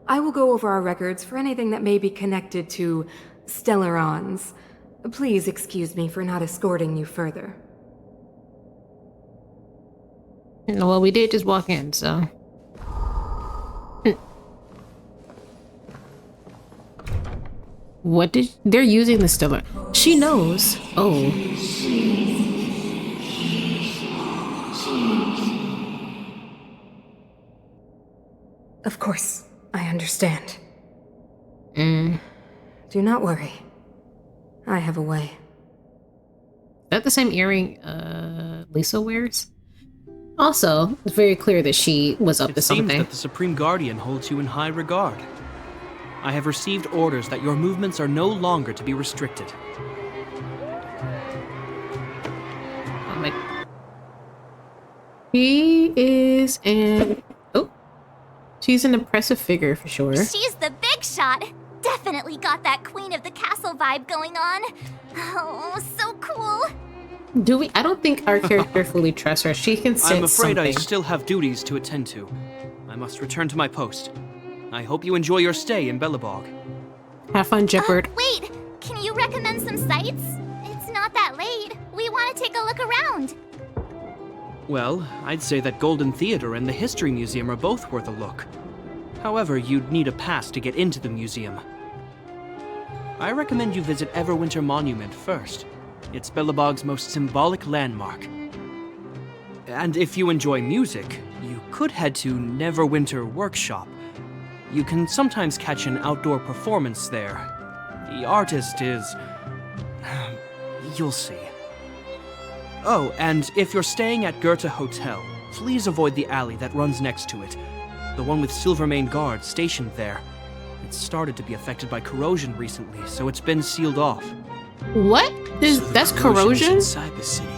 Speaker 14: I will go over our records for anything that may be connected to Stellarons. Please excuse me for not escorting you further.
Speaker 1: Well, we did just walk in, so. What did they're using the Stellar? She knows. Oh.
Speaker 14: Of course, I understand.
Speaker 1: Mm.
Speaker 14: Do not worry. I have a way.
Speaker 1: Is that the same earring Lisa wears? Also, it's very clear that she was up to something.
Speaker 13: It seems that the Supreme Guardian holds you in high regard. I have received orders that your movements are no longer to be restricted.
Speaker 1: Oh my. She is an... Oh. She's an impressive figure for sure.
Speaker 10: She's the big shot. Definitely got that Queen of the Castle vibe going on. Oh, so cool.
Speaker 1: Do we? I don't think our character fully trusts her. She can sense
Speaker 13: I'm afraid
Speaker 1: something.
Speaker 13: I still have duties to attend to. I must return to my post. I hope you enjoy your stay in Belobog.
Speaker 1: Have fun, Jeopard.
Speaker 10: Wait, can you recommend some sites? It's not that late. We want to take a look around.
Speaker 13: Well, I'd say that Golden Theater and the History Museum are both worth a look. However, you'd need a pass to get into the museum. I recommend you visit Everwinter Monument first. It's Belobog's most symbolic landmark. And if you enjoy music, you could head to Neverwinter Workshop. You can sometimes catch an outdoor performance there. The artist is... you'll see. Oh, and if you're staying at Herta Hotel, please avoid the alley that runs next to it. The one with Silvermane guards stationed there. It's started to be affected by corrosion recently, so it's been sealed off.
Speaker 1: What? That's corrosion?
Speaker 9: Inside the city.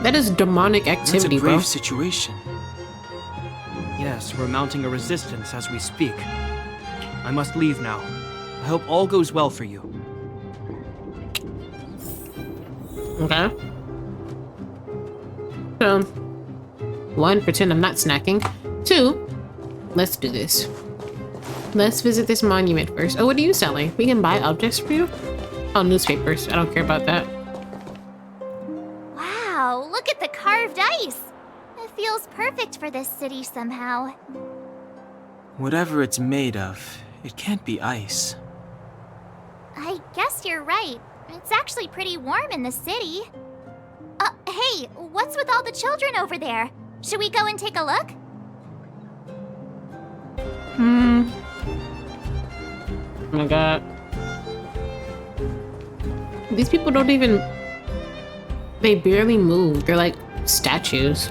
Speaker 1: That is demonic activity,
Speaker 9: That's a grave
Speaker 1: bro.
Speaker 9: situation.
Speaker 13: Yes, we're mounting a resistance as we speak. I must leave now. I hope all goes well for you.
Speaker 1: Okay. So, 1, pretend I'm not snacking. 2, let's do this. Let's visit this monument first. Oh, what are you selling? We can buy objects for you? Oh, newspapers. I don't care about that.
Speaker 10: Wow, look at the carved ice. It feels perfect for this city somehow.
Speaker 9: Whatever it's made of, it can't be ice.
Speaker 10: I guess you're right. It's actually pretty warm in the city. Hey, what's with all the children over there? Should we go and take a look?
Speaker 1: Oh my god. These people don't even... They barely move. They're like statues.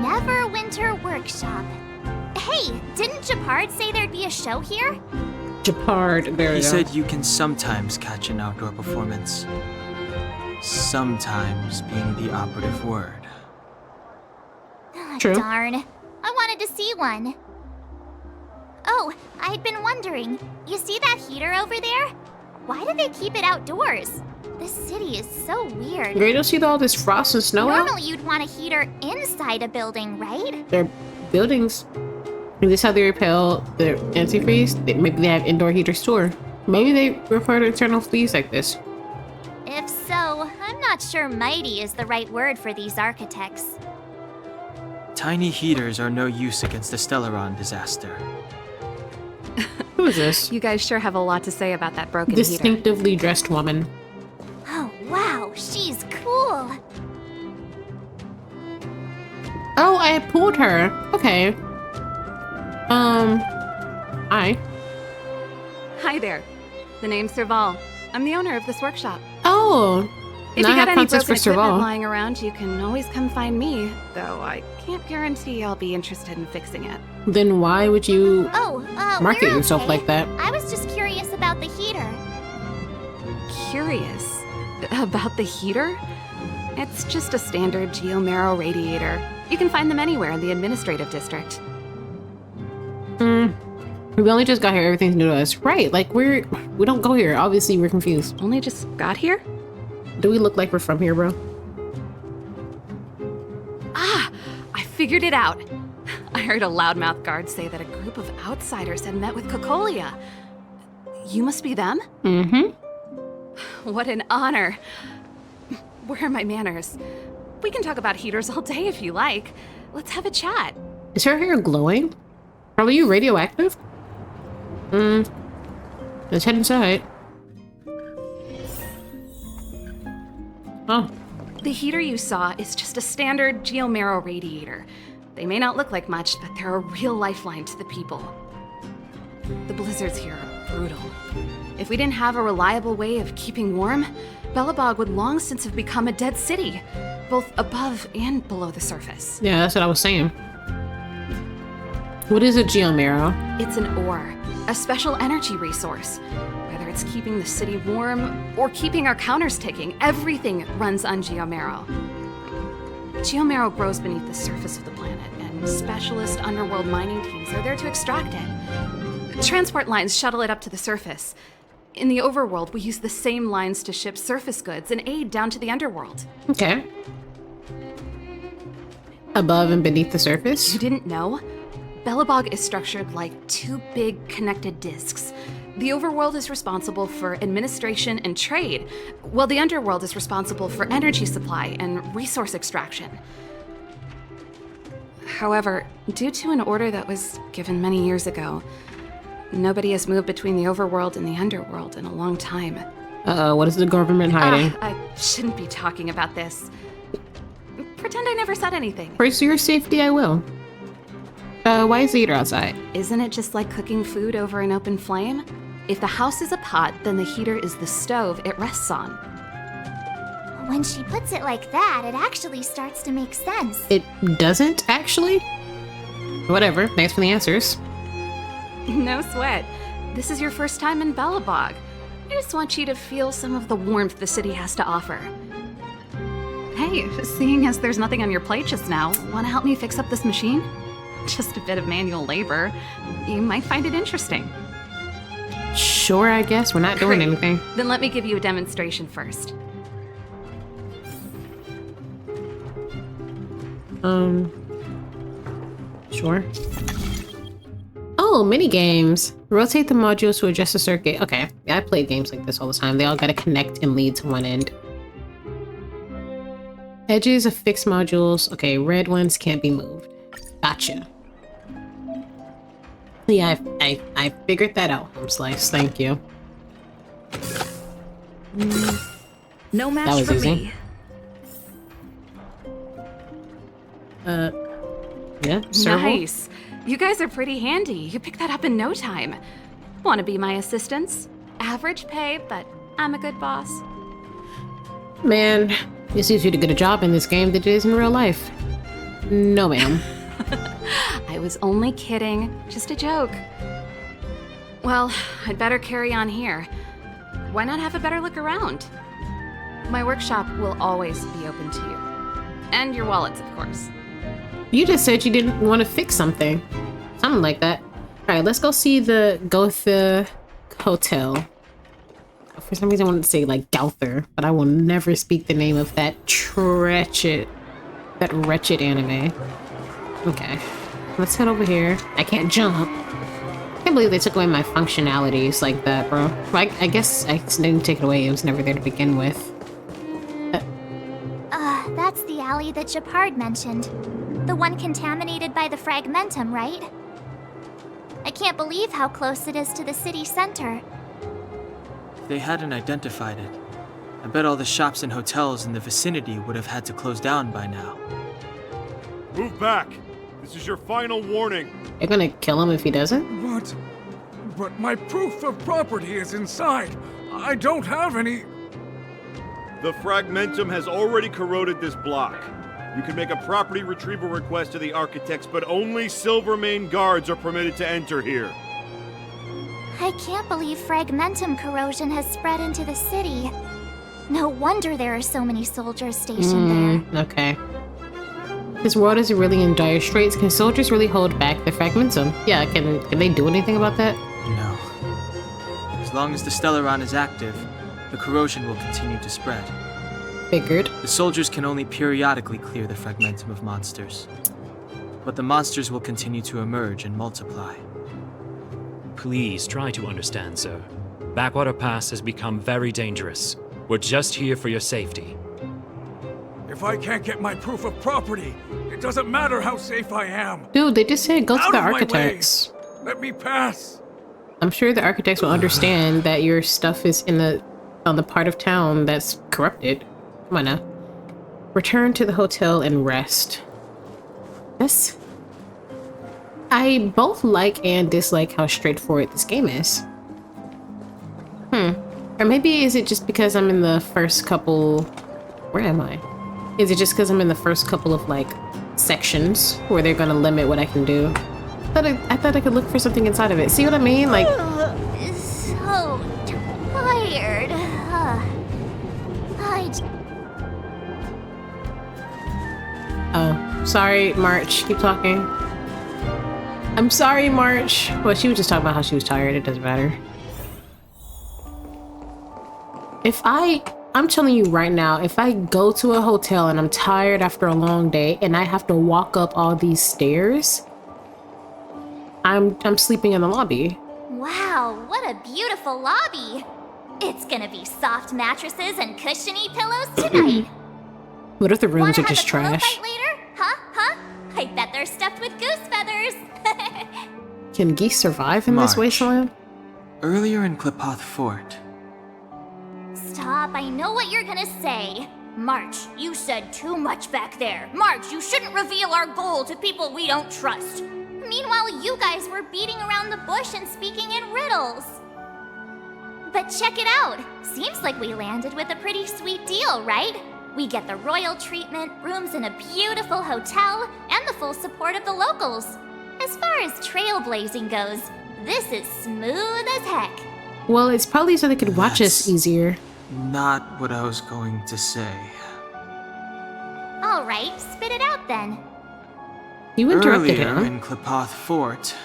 Speaker 10: Neverwinter Workshop. Hey, didn't Japard say there'd be a show here?
Speaker 1: Japard, there we
Speaker 9: He
Speaker 1: go.
Speaker 9: said you can sometimes catch an outdoor performance. Sometimes being the operative word.
Speaker 1: True.
Speaker 10: Darn. I wanted to see one. Oh, I'd been wondering. You see that heater over there? Why do they keep it outdoors? This city is so weird.
Speaker 1: You don't see all this frost and snow out?
Speaker 10: Normally you'd want a heater inside a building, right?
Speaker 1: Their buildings. Is this how they repel the antifreeze? Maybe they have indoor heaters too. Maybe they refer to internal fleas like this.
Speaker 10: If so, I'm not sure mighty is the right word for these architects.
Speaker 9: Tiny heaters are no use against the Stellaron disaster.
Speaker 1: Who is this?
Speaker 3: You guys sure have a lot to say about that broken heater.
Speaker 1: Distinctively dressed woman.
Speaker 10: Oh, wow, she's cool.
Speaker 1: Oh, I pulled her. Okay. Hi.
Speaker 3: Hi there. The name's Serval. I'm the owner of this workshop.
Speaker 1: Oh.
Speaker 3: If
Speaker 1: now
Speaker 3: you
Speaker 1: I
Speaker 3: got
Speaker 1: have
Speaker 3: any
Speaker 1: Princess
Speaker 3: broken
Speaker 1: for
Speaker 3: equipment
Speaker 1: Serval.
Speaker 3: lying around, you can always come find me. Though I can't guarantee I'll be interested in fixing it.
Speaker 1: Then why would you market
Speaker 10: we're
Speaker 1: yourself
Speaker 10: okay.
Speaker 1: like that?
Speaker 10: I was just curious about the heater.
Speaker 3: Curious? About the heater? It's just a standard geomarrow radiator. You can find them anywhere in the administrative district.
Speaker 1: We only just got here. Everything's new to us. Right, like we don't go here. Obviously, we're confused.
Speaker 3: Only just got here?
Speaker 1: Do we look like we're from here, bro?
Speaker 3: Ah, I figured it out. I heard a loudmouth guard say that a group of outsiders had met with Cocolia. You must be them?
Speaker 1: Mm-hmm.
Speaker 3: What an honor. Where are my manners? We can talk about heaters all day if you like. Let's have a chat.
Speaker 1: Is her hair glowing? Are you radioactive? Let's head inside. Oh.
Speaker 3: The heater you saw is just a standard geomarrow radiator. They may not look like much, but they're a real lifeline to the people. The blizzards here are brutal. If we didn't have a reliable way of keeping warm, Belobog would long since have become a dead city, both above and below the surface.
Speaker 1: Yeah, that's what I was saying. What is a geomarrow?
Speaker 3: It's an ore, a special energy resource. Whether it's keeping the city warm or keeping our counters ticking, everything runs on geomarrow. Geomarrow grows beneath the surface of the planet, and specialist underworld mining teams are there to extract it. Transport lines shuttle it up to the surface. In the overworld, we use the same lines to ship surface goods and aid down to the underworld.
Speaker 1: Okay. Above and beneath the surface?
Speaker 3: You didn't know? Belobog is structured like two big connected discs. The overworld is responsible for administration and trade, while the underworld is responsible for energy supply and resource extraction. However, due to an order that was given many years ago, nobody has moved between the overworld and the underworld in a long time.
Speaker 1: Uh-oh, what is the government hiding?
Speaker 3: I shouldn't be talking about this. Pretend I never said anything.
Speaker 1: For your safety, I will. Why is the heater outside?
Speaker 3: Isn't it just like cooking food over an open flame? If the house is a pot, then the heater is the stove it rests on.
Speaker 10: When she puts it like that, it actually starts to make sense.
Speaker 1: It doesn't, actually? Whatever, thanks for the answers.
Speaker 3: No sweat. This is your first time in Belobog. I just want you to feel some of the warmth the city has to offer. Hey, seeing as there's nothing on your plate just now, want to help me fix up this machine? Just a bit of manual labor. You might find it interesting.
Speaker 1: Sure, I guess. We're not doing
Speaker 3: Great.
Speaker 1: anything.
Speaker 3: Then let me give you a demonstration first.
Speaker 1: Sure. Oh, mini games. Rotate the modules to adjust the circuit. Okay, yeah, I play games like this all the time. They all gotta connect and lead to one end. Edges of fixed modules. Okay, red ones can't be moved. Gotcha. Yeah, I figured that out, Home Slice. Thank you.
Speaker 15: No match
Speaker 1: That was
Speaker 15: for
Speaker 1: easy.
Speaker 15: me.
Speaker 1: Yeah, servo?
Speaker 3: Nice. You guys are pretty handy. You picked that up in no time. Want to be my assistants? Average pay, but I'm a good boss.
Speaker 1: Man, it's easier to get a job in this game than it is in real life. No, ma'am.
Speaker 3: I was only kidding. Just a joke. Well, I'd better carry on here. Why not have a better look around? My workshop will always be open to you. And your wallets, of course.
Speaker 1: You just said you didn't want to fix something. Something like that. Alright, let's go see the Gotha Hotel. For some reason I wanted to say like Gauther, but I will never speak the name of that wretched anime. Okay. Let's head over here. I can't jump. I can't believe they took away my functionalities like that, bro. Well, I guess I didn't take it away. It was never there to begin with.
Speaker 10: That's the alley that Japard mentioned. The one contaminated by the fragmentum, right? I can't believe how close it is to the city center.
Speaker 9: If they hadn't identified it, I bet all the shops and hotels in the vicinity would have had to close down by now.
Speaker 16: Move back! This is your final warning!
Speaker 1: You're gonna kill him if he doesn't?
Speaker 17: But my proof of property is inside. I don't have any...
Speaker 16: The fragmentum has already corroded this block. You can make a property retrieval request to the architects, but only Silvermane guards are permitted to enter here.
Speaker 10: I can't believe fragmentum corrosion has spread into the city. No wonder there are so many soldiers stationed there.
Speaker 1: Okay. This world is really in dire straits. Can soldiers really hold back the fragmentum? Yeah, can they do anything about that?
Speaker 9: No. As long as the Stellaron is active, the corrosion will continue to spread.
Speaker 1: Figured.
Speaker 9: The soldiers can only periodically clear the fragmentum of monsters. But the monsters will continue to emerge and multiply.
Speaker 18: Please try to understand, sir. Backwater Pass has become very dangerous. We're just here for your safety.
Speaker 17: If I can't get my proof of property, it doesn't matter how safe I am.
Speaker 1: Dude, they just said go to
Speaker 17: Out
Speaker 1: the
Speaker 17: of my way.
Speaker 1: architects.
Speaker 17: Let me pass.
Speaker 1: I'm sure the architects will understand that your stuff is on the part of town that's corrupted. Come on now. Return to the hotel and rest. Yes. I both like and dislike how straightforward this game is. Or maybe is it just because I'm in the first couple... Where am I? Is it just because I'm in the first couple of, like, sections where they're gonna limit what I can do? I thought I could look for something inside of it. See what I mean? Like...
Speaker 10: So tired.
Speaker 1: Oh, sorry, March. Keep talking. I'm sorry, March. Well, she was just talking about how she was tired. It doesn't matter. I'm telling you right now, if I go to a hotel and I'm tired after a long day and I have to walk up all these stairs, I'm sleeping in the lobby.
Speaker 10: Wow, what a beautiful lobby. It's gonna be soft mattresses and cushiony pillows tonight.
Speaker 1: What if the rooms
Speaker 10: Wanna
Speaker 1: are just
Speaker 10: have a pillow
Speaker 1: trash?
Speaker 10: fight later? Huh? I bet they're stuffed with goose feathers.
Speaker 1: Can geese survive in this
Speaker 9: March.
Speaker 1: wasteland?
Speaker 9: Earlier in Klipoth Fort,
Speaker 10: Stop, I know what you're gonna say. March, you said too much back there. March, you shouldn't reveal our goal to people we don't trust. Meanwhile, you guys were beating around the bush and speaking in riddles. But check it out. Seems like we landed with a pretty sweet deal, right? We get the royal treatment, rooms in a beautiful hotel, and the full support of the locals. As far as trailblazing goes, this is smooth as heck.
Speaker 1: Well, it's probably so they could watch us easier.
Speaker 9: not what I was going to say.
Speaker 10: All right, spit it out then.
Speaker 1: You interrupted
Speaker 9: Earlier
Speaker 1: him.
Speaker 9: in Klipoth Fort,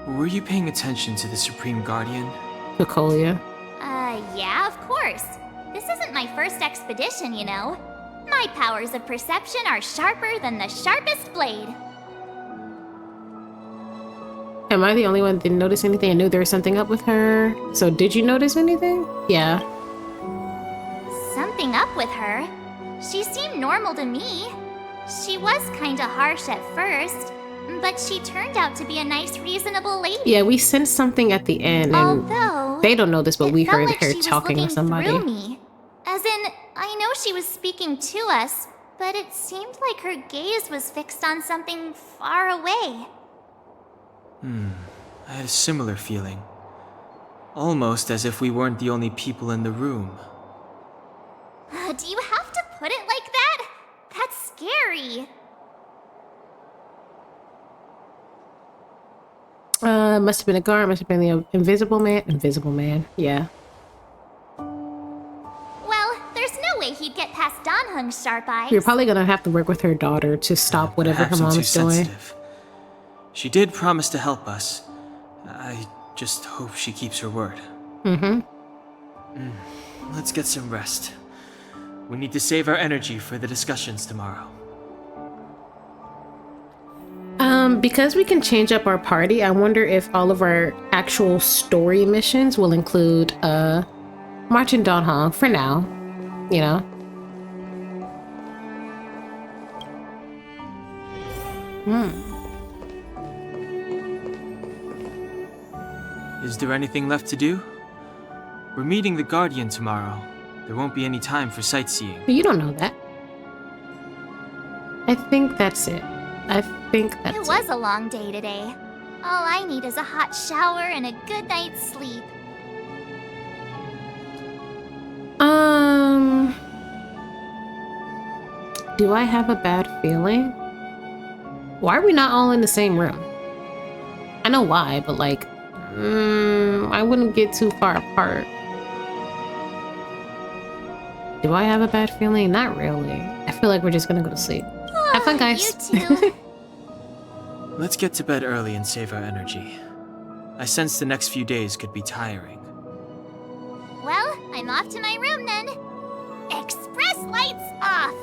Speaker 9: were you paying attention to the Supreme Guardian?
Speaker 1: Picolia.
Speaker 10: Yeah, of course. This isn't my first expedition, you know. My powers of perception are sharper than the sharpest blade.
Speaker 1: Am I the only one that didn't notice anything? I knew there was something up with her. So did you notice anything? Yeah.
Speaker 10: Something up with her? She seemed normal to me. She was kinda harsh at first, but she turned out to be a nice, reasonable lady.
Speaker 1: Yeah, we sensed something at the end, and
Speaker 10: Although,
Speaker 1: they don't know this, but we
Speaker 10: felt
Speaker 1: heard
Speaker 10: like
Speaker 1: her
Speaker 10: she was
Speaker 1: talking to
Speaker 10: looking
Speaker 1: somebody.
Speaker 10: through me. As in, I know she was speaking to us, but it seemed like her gaze was fixed on something far away.
Speaker 9: I had a similar feeling. Almost as if we weren't the only people in the room.
Speaker 10: Do you have to put it like that? That's scary.
Speaker 1: Must have been a guard, must have been the invisible man. Invisible man, yeah.
Speaker 10: Well, there's no way he'd get past Don Hung's sharp eyes.
Speaker 1: You're probably gonna have to work with her daughter to stop whatever her
Speaker 9: Perhaps I'm
Speaker 1: mom
Speaker 9: too
Speaker 1: is doing.
Speaker 9: sensitive. She did promise to help us. I just hope she keeps her word. Let's get some rest. We need to save our energy for the discussions tomorrow.
Speaker 1: Because we can change up our party, I wonder if all of our actual story missions will include, marching Don Hong for now, you know?
Speaker 9: Is there anything left to do? We're meeting the Guardian tomorrow. There won't be any time for sightseeing.
Speaker 1: But you don't know that. I think that's it. I think that's
Speaker 10: It was a long day today. All I need is a hot shower and a good night's sleep.
Speaker 1: Do I have a bad feeling? Why are we not all in the same room? I know why, but like, I wouldn't get too far apart. Do I have a bad feeling? Not really. I feel like we're just gonna go to sleep. Have fun, guys.
Speaker 10: You too.
Speaker 9: Let's get to bed early and save our energy. I sense the next few days could be tiring.
Speaker 10: Well, I'm off to my room then. Express lights off.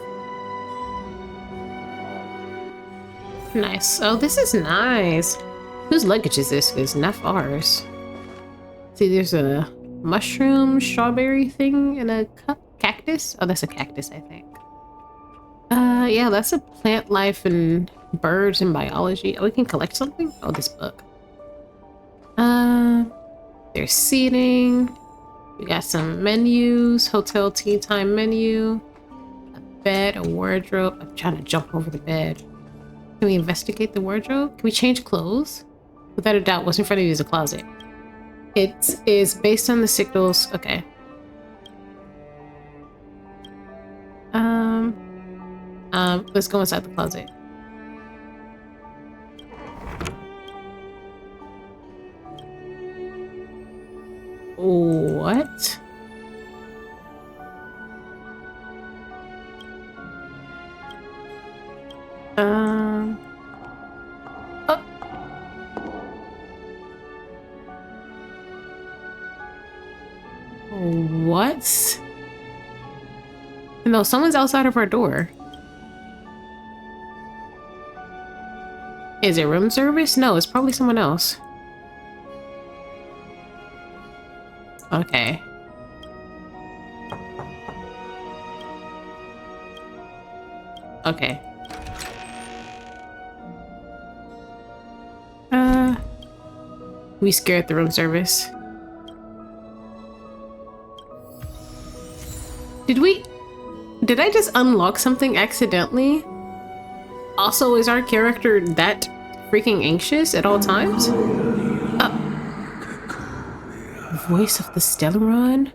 Speaker 1: Nice. Oh, this is nice. Whose luggage is this? It's not ours. See, there's a mushroom strawberry thing in a cup. Cactus? Oh, that's a cactus, I think. Yeah, that's a plant life and birds and biology. Oh, we can collect something? Oh, this book. There's seating. We got some menus. Hotel tea time menu. A bed, a wardrobe. I'm trying to jump over the bed. Can we investigate the wardrobe? Can we change clothes? Without a doubt, what's in front of you is a closet. It is based on the signals. Okay. Let's go inside the closet. What? Oh. What? No, someone's outside of our door. Is it room service? No, it's probably someone else. Okay. Okay. We scared the room service. Did I just unlock something accidentally? Also, is our character that freaking anxious at all times? Voice of the Stellaron?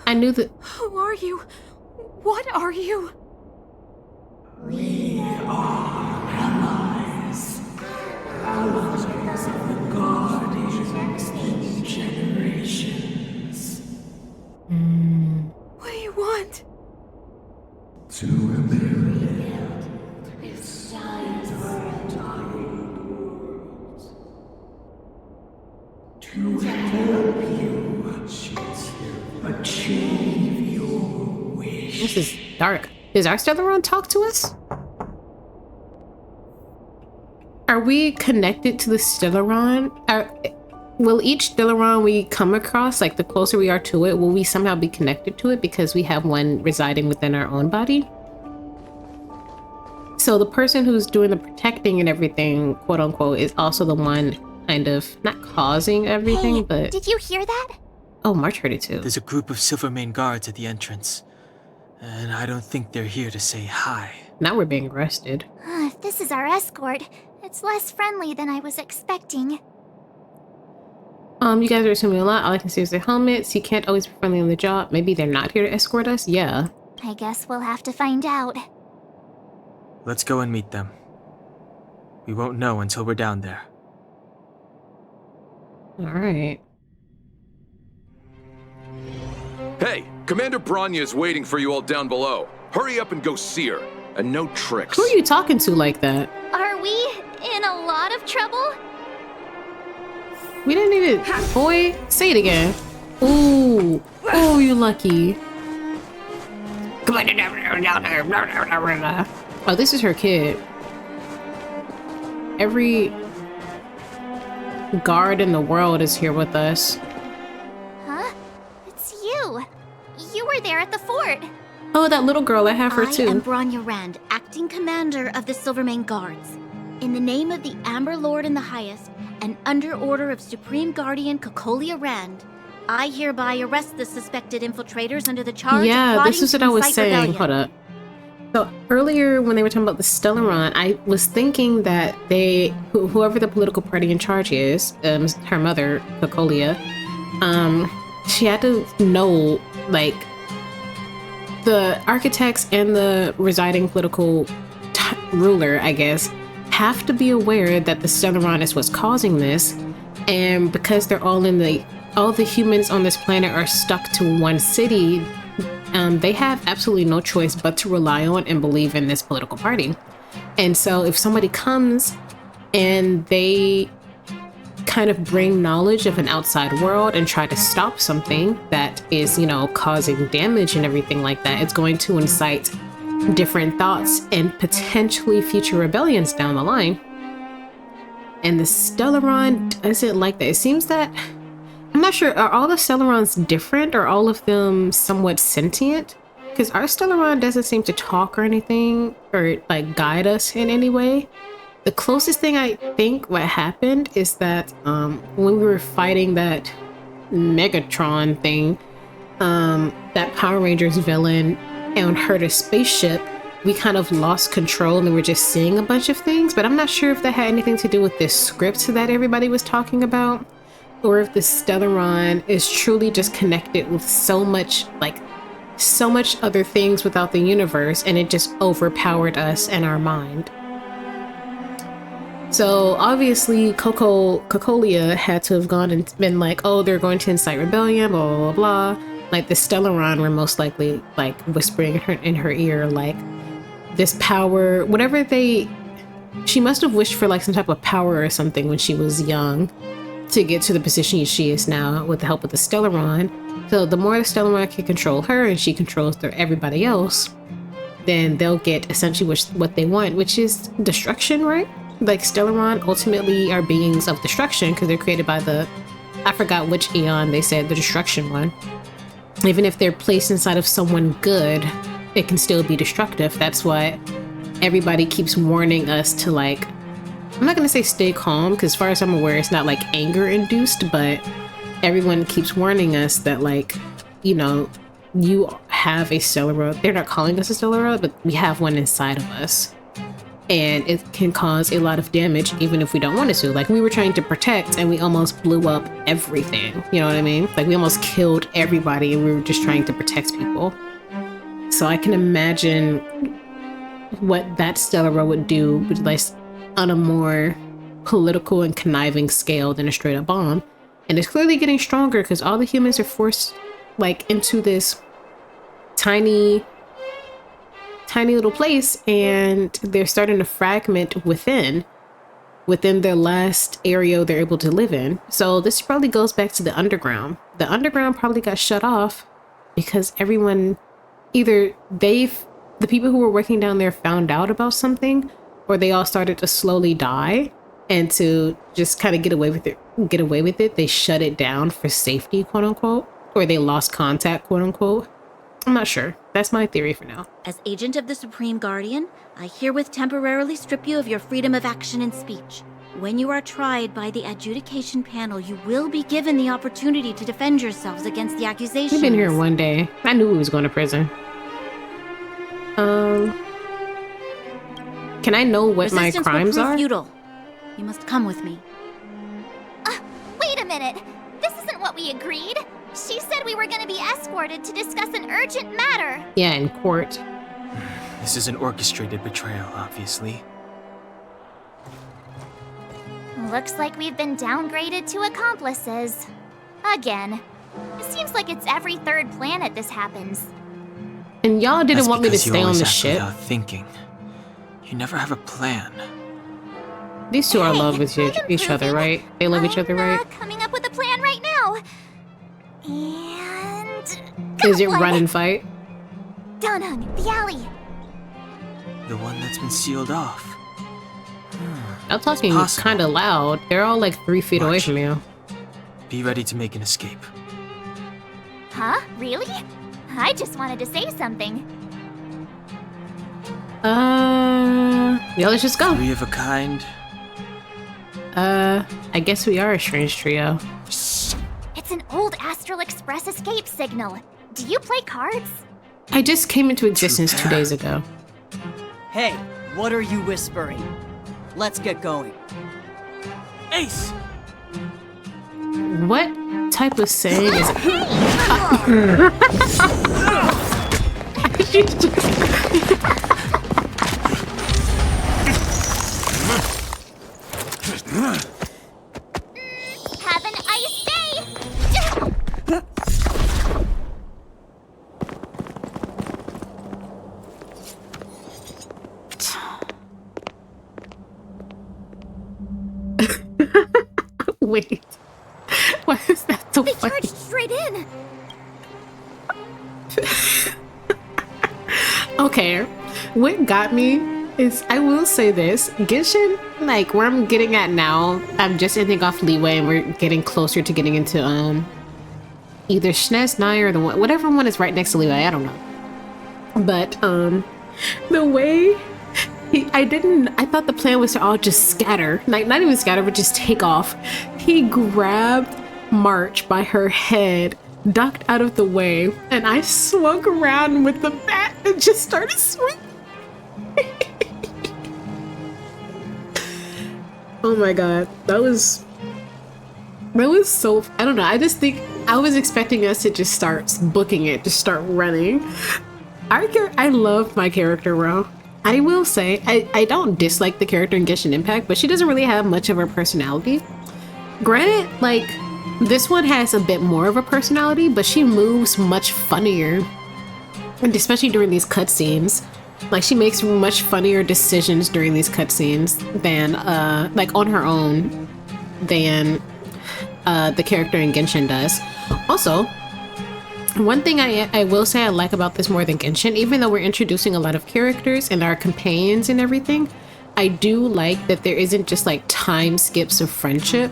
Speaker 1: I knew that.
Speaker 3: Who are you? What are you?
Speaker 4: We are allies. Allies of the Guardians in generations.
Speaker 3: What do you want?
Speaker 4: To rebuild this entire world. To help you achieve your wish.
Speaker 1: This is dark. Does our Stellaron talk to us? Are we connected to the Stellaron? Will each Stellaron we come across, like the closer we are to it, will we somehow be connected to it because we have one residing within our own body? So the person who's doing the protecting and everything, quote unquote, is also the one kind of not causing everything,
Speaker 10: hey,
Speaker 1: but...
Speaker 10: Did you hear that?
Speaker 1: Oh, March heard it too.
Speaker 9: There's a group of Silvermane guards at the entrance, and I don't think they're here to say hi.
Speaker 1: Now we're being arrested.
Speaker 10: This is our escort. It's less friendly than I was expecting.
Speaker 1: You guys are assuming a lot. All I can see is their helmets. You can't always be friendly on the job. Maybe they're not here to escort us? Yeah.
Speaker 10: I guess we'll have to find out.
Speaker 9: Let's go and meet them. We won't know until we're down there.
Speaker 1: Alright.
Speaker 19: Hey, Commander Branya is waiting for you all down below. Hurry up and go see her. And no tricks.
Speaker 1: Who are you talking to like that?
Speaker 10: Are we in a lot of trouble?
Speaker 1: We didn't even... Boy, say it again. Ooh. Oh, you lucky. Come on. Oh, this is her kid. Every guard in the world is here with us.
Speaker 10: Huh? It's you. You were there at the fort.
Speaker 1: Oh, that little girl, I have her too.
Speaker 5: I am Branya Rand, acting commander of the Silvermane Guards. In the name of the Amber Lord in the Highest, and under order of Supreme Guardian Cocolia Rand, I hereby arrest the suspected infiltrators under the charge of plotting
Speaker 1: this is what I was
Speaker 5: incite
Speaker 1: saying.
Speaker 5: rebellion.
Speaker 1: Hold up. So earlier when they were talking about the Stellaron, I was thinking that they, whoever the political party in charge is, her mother, Cocolia, she had to know, like, the architects and the residing political ruler, I guess, have to be aware that the Stellaron is what's causing this, and because they're all the humans on this planet are stuck to one city, they have absolutely no choice but to rely on and believe in this political party. And so if somebody comes and they kind of bring knowledge of an outside world and try to stop something that is, causing damage and everything like that, it's going to incite different thoughts and potentially future rebellions down the line. and the Stellaron doesn't like that. It seems that, I'm not sure, are all the Stellarons different, or all of them somewhat sentient? Because our Stellaron doesn't seem to talk or anything, or like guide us in any way. The closest thing I think what happened is that when we were fighting that Megatron thing, that Power Rangers villain and Herta's spaceship, we kind of lost control and we were just seeing a bunch of things, but I'm not sure if that had anything to do with this script that everybody was talking about, or if the Stellaron is truly just connected with so much other things without the universe, and it just overpowered us and our mind. So obviously Cocolia had to have gone and been like, oh, they're going to incite rebellion, blah, blah, blah, blah. Like the Stellaron were most likely like whispering in her ear, like this power, whatever she must have wished for like some type of power or something when she was young to get to the position she is now with the help of the Stellaron. So the more the Stellaron can control her and she controls everybody else, then they'll get essentially what they want, which is destruction, right? Like Stellaron ultimately are beings of destruction because they're created by I forgot which Eon they said, the destruction one. Even if they're placed inside of someone good, it can still be destructive. That's why everybody keeps warning us to, like, I'm not gonna say stay calm, because as far as I'm aware, it's not like anger induced, but everyone keeps warning us that, like, you know, you have a Stellaron. They're not calling us a Stellaron, but we have one inside of us. And it can cause a lot of damage even if we don't want it to. Like, we were trying to protect and we almost blew up everything. You know what I mean? Like, we almost killed everybody and we were just trying to protect people. So I can imagine what that Stellaron would do, but like on a more political and conniving scale than a straight up bomb. And it's clearly getting stronger because all the humans are forced like into this tiny little place, and they're starting to fragment within their last area they're able to live in. So this probably goes back to the underground. The underground probably got shut off because everyone, either the people who were working down there found out about something, or they all started to slowly die, and to just kind of get away with it, they shut it down for safety, quote unquote, or they lost contact, quote unquote. I'm not sure. That's my theory for now.
Speaker 20: As agent of the Supreme Guardian, I herewith temporarily strip you of your freedom of action and speech. When you are tried by the adjudication panel, you will be given the opportunity to defend yourselves against the accusations.
Speaker 1: We've been here one day. I knew we was going to prison. Can I know what my crimes are?
Speaker 20: Futile. You must come with me.
Speaker 10: Wait a minute. This isn't what we agreed. She said we were going to be escorted to discuss an urgent matter.
Speaker 1: Yeah, in court.
Speaker 9: This is an orchestrated betrayal, obviously.
Speaker 10: Looks like we've been downgraded to accomplices. Again. It seems like it's every third planet this happens.
Speaker 1: And y'all didn't want me to stay on the ship.
Speaker 9: Without thinking. You never have a plan.
Speaker 1: These two are in love with each other, right? They love each other, right?
Speaker 10: Coming up with a plan right now. And...
Speaker 1: Is it run and fight?
Speaker 10: Donhung, the alley.
Speaker 9: The one that's been sealed off.
Speaker 1: I'm talking kind of loud. They're all like 3 feet away from you.
Speaker 9: Be ready to make an escape.
Speaker 10: Huh? Really? I just wanted to say something.
Speaker 1: Yeah, let's just go.
Speaker 9: 3 of a kind.
Speaker 1: I guess we are a strange trio.
Speaker 10: It's an old Astral Express escape signal. Do you play cards?
Speaker 1: I just came into existence 2 days ago.
Speaker 12: Hey, what are you whispering? Let's get going.
Speaker 9: Ace!
Speaker 1: What type of saying is
Speaker 10: Have an ice day!
Speaker 1: Wait. Why is that so
Speaker 10: They
Speaker 1: funny?
Speaker 10: charged straight in!
Speaker 1: Okay, what got me is, I will say this, Genshin, like where I'm getting at now, I'm just ending off Leeway and we're getting closer to getting into either SNES 9 or the one, whatever one is right next to Leeway, I don't know. But the way I thought the plan was to all just scatter, like not even scatter, but just take off. He grabbed March by her head, ducked out of the way, and I swung around with the bat and just started swinging. Oh my god, that was so, I don't know, I just think I was expecting us to just start booking it, just start running. I love my character, Ro. I will say, I don't dislike the character in Genshin Impact, but she doesn't really have much of her personality. Granted, like, this one has a bit more of a personality, but she moves much funnier. And especially during these cutscenes. Like, she makes much funnier decisions during these cutscenes than, like, on her own than the character in Genshin does. Also, one thing I will say I like about this more than Genshin, even though we're introducing a lot of characters and our companions and everything, I do like that there isn't just, like, time skips of friendship.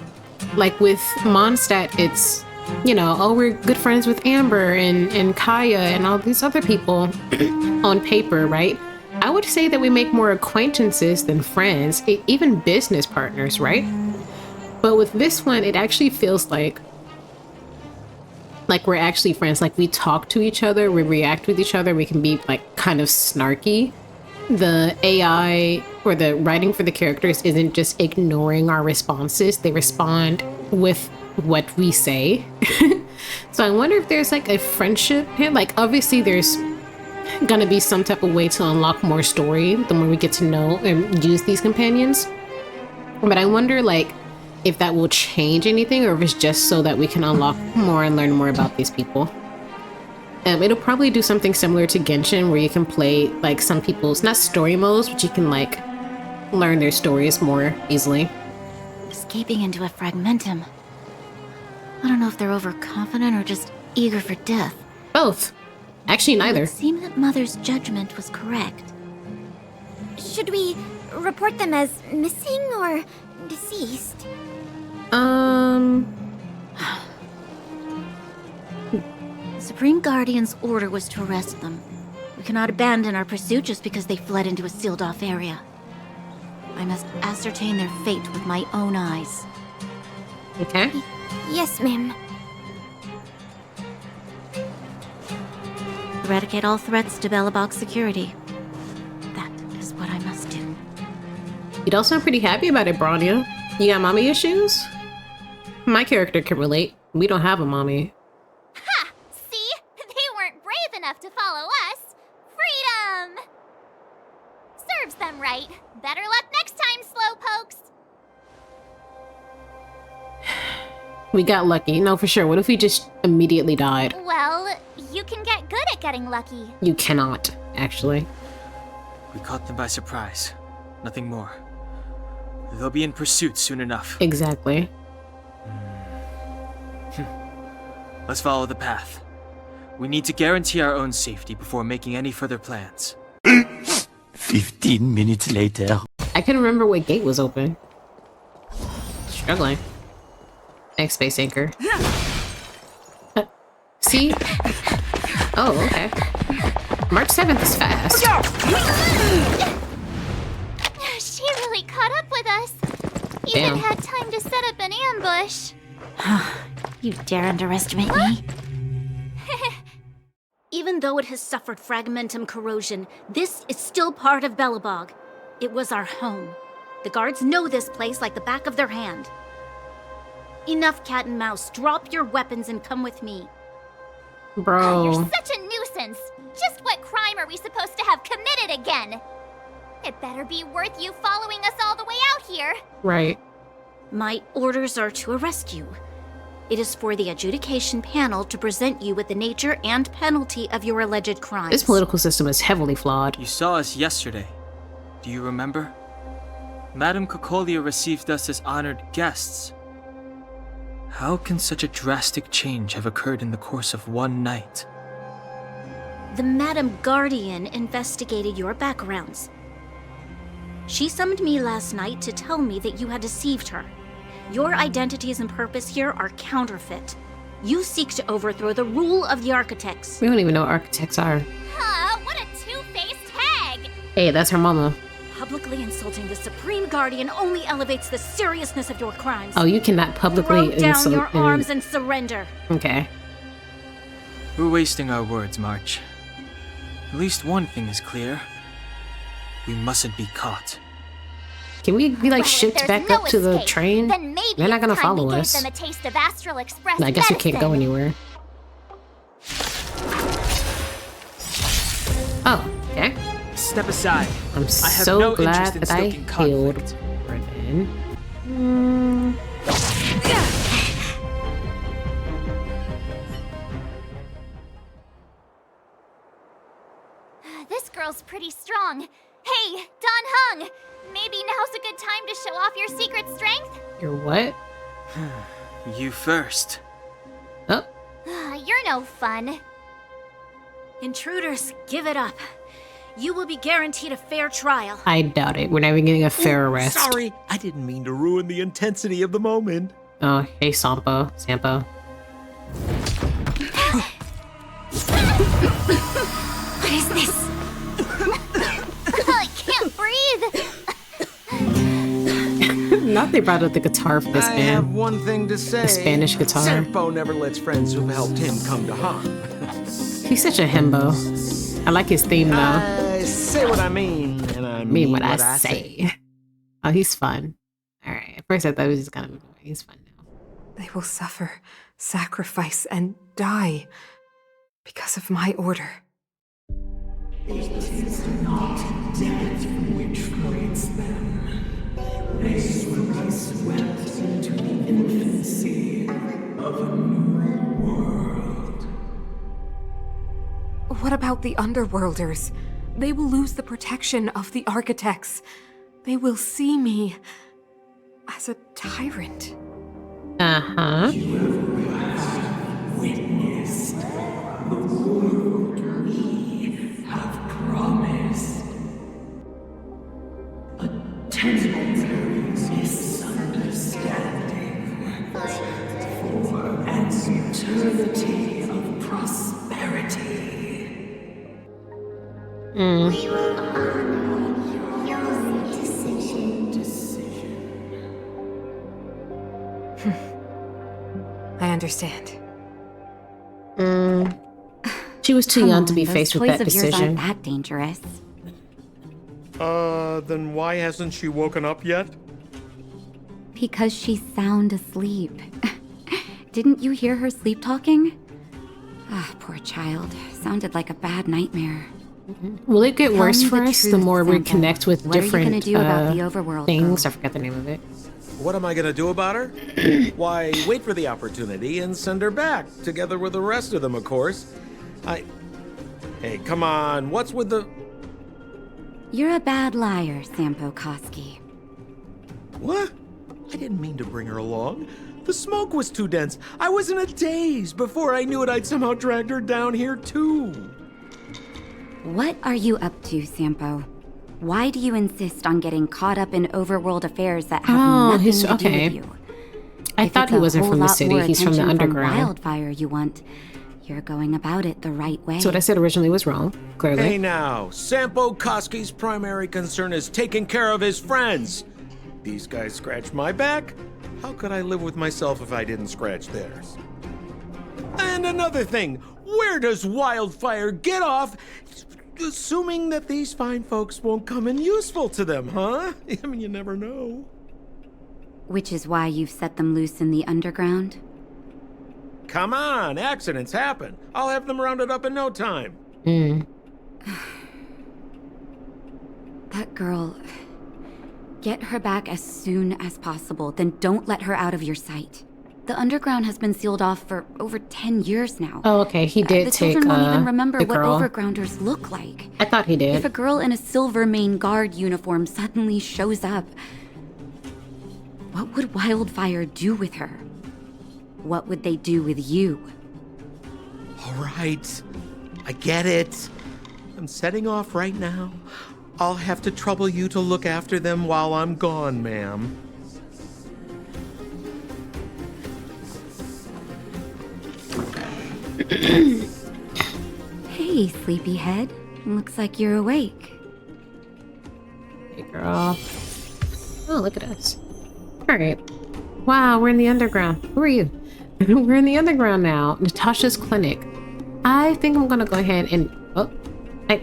Speaker 1: Like, with Mondstadt, it's, you know, oh, we're good friends with Amber and Kaya and all these other people on paper, right? I would say that we make more acquaintances than friends, even business partners, right? But with this one, it actually feels like we're actually friends. Like, we talk to each other, we react with each other, we can be, like, kind of snarky. The AI or the writing for the characters isn't just ignoring our responses, they respond with what we say. So I wonder if there's like a friendship here. Like, obviously there's gonna be some type of way to unlock more story the more we get to know and use these companions, but I wonder like if that will change anything or if it's just so that we can unlock more and learn more about these people. It'll probably do something similar to Genshin where you can play like some people's, not story modes, but you can like learn their stories more easily.
Speaker 20: Escaping into a fragmentum. I don't know if they're overconfident or just eager for death.
Speaker 1: Both. Actually, neither.
Speaker 20: It seemed that Mother's judgment was correct.
Speaker 10: Should we report them as missing or deceased?
Speaker 20: The Supreme Guardian's order was to arrest them. We cannot abandon our pursuit just because they fled into a sealed-off area. I must ascertain their fate with my own eyes.
Speaker 1: Okay.
Speaker 10: Yes, ma'am.
Speaker 20: Eradicate all threats to Belobog's security. That is what I must do.
Speaker 1: You don't sound pretty happy about it, Bronya. You got mommy issues? My character can relate. We don't have a mommy.
Speaker 10: Ha! See? They weren't brave enough to follow us. Freedom! Serves them right. Better luck next time, slowpokes.
Speaker 1: We got lucky. No, for sure. What if we just immediately died?
Speaker 10: Well, you can get good at getting lucky.
Speaker 1: You cannot, actually.
Speaker 9: We caught them by surprise. Nothing more. They'll be in pursuit soon enough.
Speaker 1: Exactly.
Speaker 9: Let's follow the path. We need to guarantee our own safety before making any further plans.
Speaker 4: 15 minutes later.
Speaker 1: I couldn't remember what gate was open. Struggling. Next space anchor. See? Oh, okay. March 7th is fast.
Speaker 10: She really caught up with us.
Speaker 1: Damn.
Speaker 10: Even had time to set up an ambush.
Speaker 20: You dare underestimate me? Even though it has suffered fragmentum corrosion, this is still part of Belobog. It was our home. The guards know this place like the back of their hand. Enough cat and mouse. Drop your weapons and come with me.
Speaker 1: Bro.
Speaker 10: You're such a nuisance. Just what crime are we supposed to have committed again? It better be worth you following us all the way out here.
Speaker 1: Right.
Speaker 20: My orders are to arrest you. It is for the adjudication panel to present you with the nature and penalty of your alleged crimes.
Speaker 1: This political system is heavily flawed.
Speaker 9: You saw us yesterday. Do you remember? Madame Cocolia received us as honored guests. How can such a drastic change have occurred in the course of one night?
Speaker 20: The Madam Guardian investigated your backgrounds. She summoned me last night to tell me that you had deceived her. Your identities and purpose here are counterfeit. You seek to overthrow the rule of the architects.
Speaker 1: We don't even know what architects are.
Speaker 10: Huh, what a two-faced hag!
Speaker 1: Hey, that's her mama.
Speaker 20: Publicly insulting the Supreme Guardian only elevates the seriousness of your crimes.
Speaker 1: Oh, you cannot publicly
Speaker 20: Throw down
Speaker 1: insult
Speaker 20: your arms and surrender.
Speaker 1: Okay.
Speaker 9: We're wasting our words, March. At least one thing is clear. We mustn't be caught.
Speaker 1: Can we be like
Speaker 10: Well, if
Speaker 1: shipped
Speaker 10: there's
Speaker 1: back
Speaker 10: no
Speaker 1: up to the
Speaker 10: escape,
Speaker 1: train?
Speaker 10: Then maybe
Speaker 1: They're not gonna
Speaker 10: it's time
Speaker 1: follow
Speaker 10: we
Speaker 1: us.
Speaker 10: gave them a taste of Astral Express
Speaker 1: I guess we can't go
Speaker 10: medicine.
Speaker 1: anywhere. Oh, okay.
Speaker 13: Step aside.
Speaker 1: I'm
Speaker 13: I have
Speaker 1: so
Speaker 13: no
Speaker 1: glad
Speaker 13: interest in
Speaker 1: that I
Speaker 13: stoking
Speaker 1: healed
Speaker 13: conflict.
Speaker 1: Ribbon.
Speaker 10: This girl's pretty strong. Hey, Don Hung! Maybe now's a good time to show off your secret strength?
Speaker 1: Your what?
Speaker 9: You first.
Speaker 1: Oh.
Speaker 10: You're no fun.
Speaker 20: Intruders, give it up. You will be guaranteed a fair trial.
Speaker 1: I doubt it. We're not even getting a fair arrest.
Speaker 11: Sorry, I didn't mean to ruin the intensity of the moment.
Speaker 1: Oh, hey, Sampo.
Speaker 10: What is this? I can't breathe.
Speaker 1: Not they brought out the guitar for this
Speaker 11: I
Speaker 1: man.
Speaker 11: have one thing to say.
Speaker 1: The Spanish guitar.
Speaker 11: Sampo never lets friends who've helped him come to harm.
Speaker 1: He's such a himbo. I like his theme though.
Speaker 11: I say what I mean, and I
Speaker 1: mean what I say. Oh, he's fun. Alright, at first I thought he was just kind of... He's fun now.
Speaker 14: They will suffer, sacrifice, and die because of my order.
Speaker 21: It is not death which creates them. They will be swept into the infancy of a new world.
Speaker 14: What about the Underworlders? They will lose the protection of the architects. They will see me as a tyrant.
Speaker 1: Uh-huh.
Speaker 21: You have witnessed the world we have promised. A temporary misunderstanding for an eternity of prosperity.
Speaker 1: We
Speaker 21: will honor your decision.
Speaker 14: I understand.
Speaker 1: She was too
Speaker 20: Come
Speaker 1: young to
Speaker 20: on,
Speaker 1: be
Speaker 20: those
Speaker 1: faced with
Speaker 20: toys
Speaker 1: that
Speaker 20: of yours
Speaker 1: decision.
Speaker 20: aren't that dangerous.
Speaker 11: Then why hasn't she woken up yet?
Speaker 20: Because she's sound asleep. Didn't you hear her sleep talking? Ah, poor child. Sounded like a bad nightmare.
Speaker 1: Will it get
Speaker 20: Tell
Speaker 1: worse
Speaker 20: me
Speaker 1: for
Speaker 20: the
Speaker 1: us the
Speaker 20: truth,
Speaker 1: more we
Speaker 20: Sampo.
Speaker 1: connect with
Speaker 20: What are you
Speaker 1: different
Speaker 20: gonna do about the overworld,
Speaker 1: things?
Speaker 20: girl?
Speaker 1: I forgot the name of it.
Speaker 11: What am I gonna do about her? Why, wait for the opportunity and send her back, together with the rest of them, of course. Hey, come on, what's with the...
Speaker 20: You're a bad liar, Sampo Koski.
Speaker 11: What? I didn't mean to bring her along. The smoke was too dense. I was in a daze. Before I knew it, I'd somehow dragged her down here, too.
Speaker 20: What are you up to, Sampo? Why do you insist on getting caught up in overworld affairs that have nothing to do with you?
Speaker 1: I thought he wasn't from the city. He's from the underground.
Speaker 20: Wildfire you want. You're going about it the right way.
Speaker 1: So what I said originally was wrong, clearly.
Speaker 11: Hey now, Sampo Koski's primary concern is taking care of his friends. These guys scratch my back. How could I live with myself if I didn't scratch theirs? And another thing, where does Wildfire get off assuming that these fine folks won't come in useful to them, huh? I mean, you never know.
Speaker 20: Which is why you've set them loose in the underground?
Speaker 11: Come on, accidents happen. I'll have them rounded up in no time.
Speaker 20: That girl... Get her back as soon as possible, then don't let her out of your sight. The underground has been sealed off for over 10 years now.
Speaker 1: Oh, okay, he did
Speaker 20: the
Speaker 1: take
Speaker 20: children won't even remember
Speaker 1: the
Speaker 20: what
Speaker 1: girl.
Speaker 20: overgrounders look like.
Speaker 1: I thought he did.
Speaker 20: If a girl in a Silvermane Guard uniform suddenly shows up, what would Wildfire do with her? What would they do with you?
Speaker 11: All right, I get it. I'm setting off right now. I'll have to trouble you to look after them while I'm gone, ma'am.
Speaker 20: Hey, sleepyhead. Looks like you're awake.
Speaker 1: Hey, girl. Oh, look at us. Alright. Wow, we're in the underground. Who are you? We're in the underground now. Natasha's clinic. I think I'm gonna go ahead and... Oh,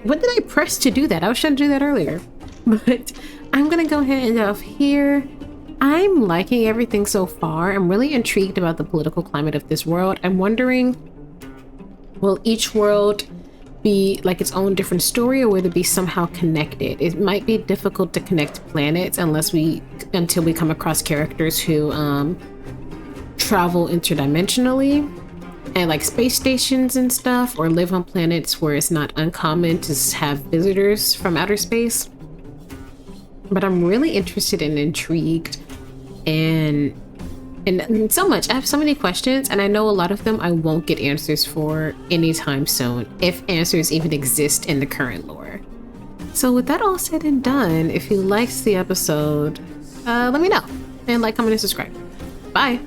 Speaker 1: what did I press to do that? I was trying to do that earlier. But I'm gonna go ahead and off here. I'm liking everything so far. I'm really intrigued about the political climate of this world. I'm wondering, will each world be like its own different story, or will it be somehow connected? It might be difficult to connect planets until we come across characters who travel interdimensionally and like space stations and stuff, or live on planets where it's not uncommon to have visitors from outer space. But I'm really interested and intrigued, and so much. I have so many questions, and I know a lot of them I won't get answers for anytime soon, if answers even exist in the current lore. So with that all said and done, if you liked the episode, let me know, and like, comment, and subscribe. Bye!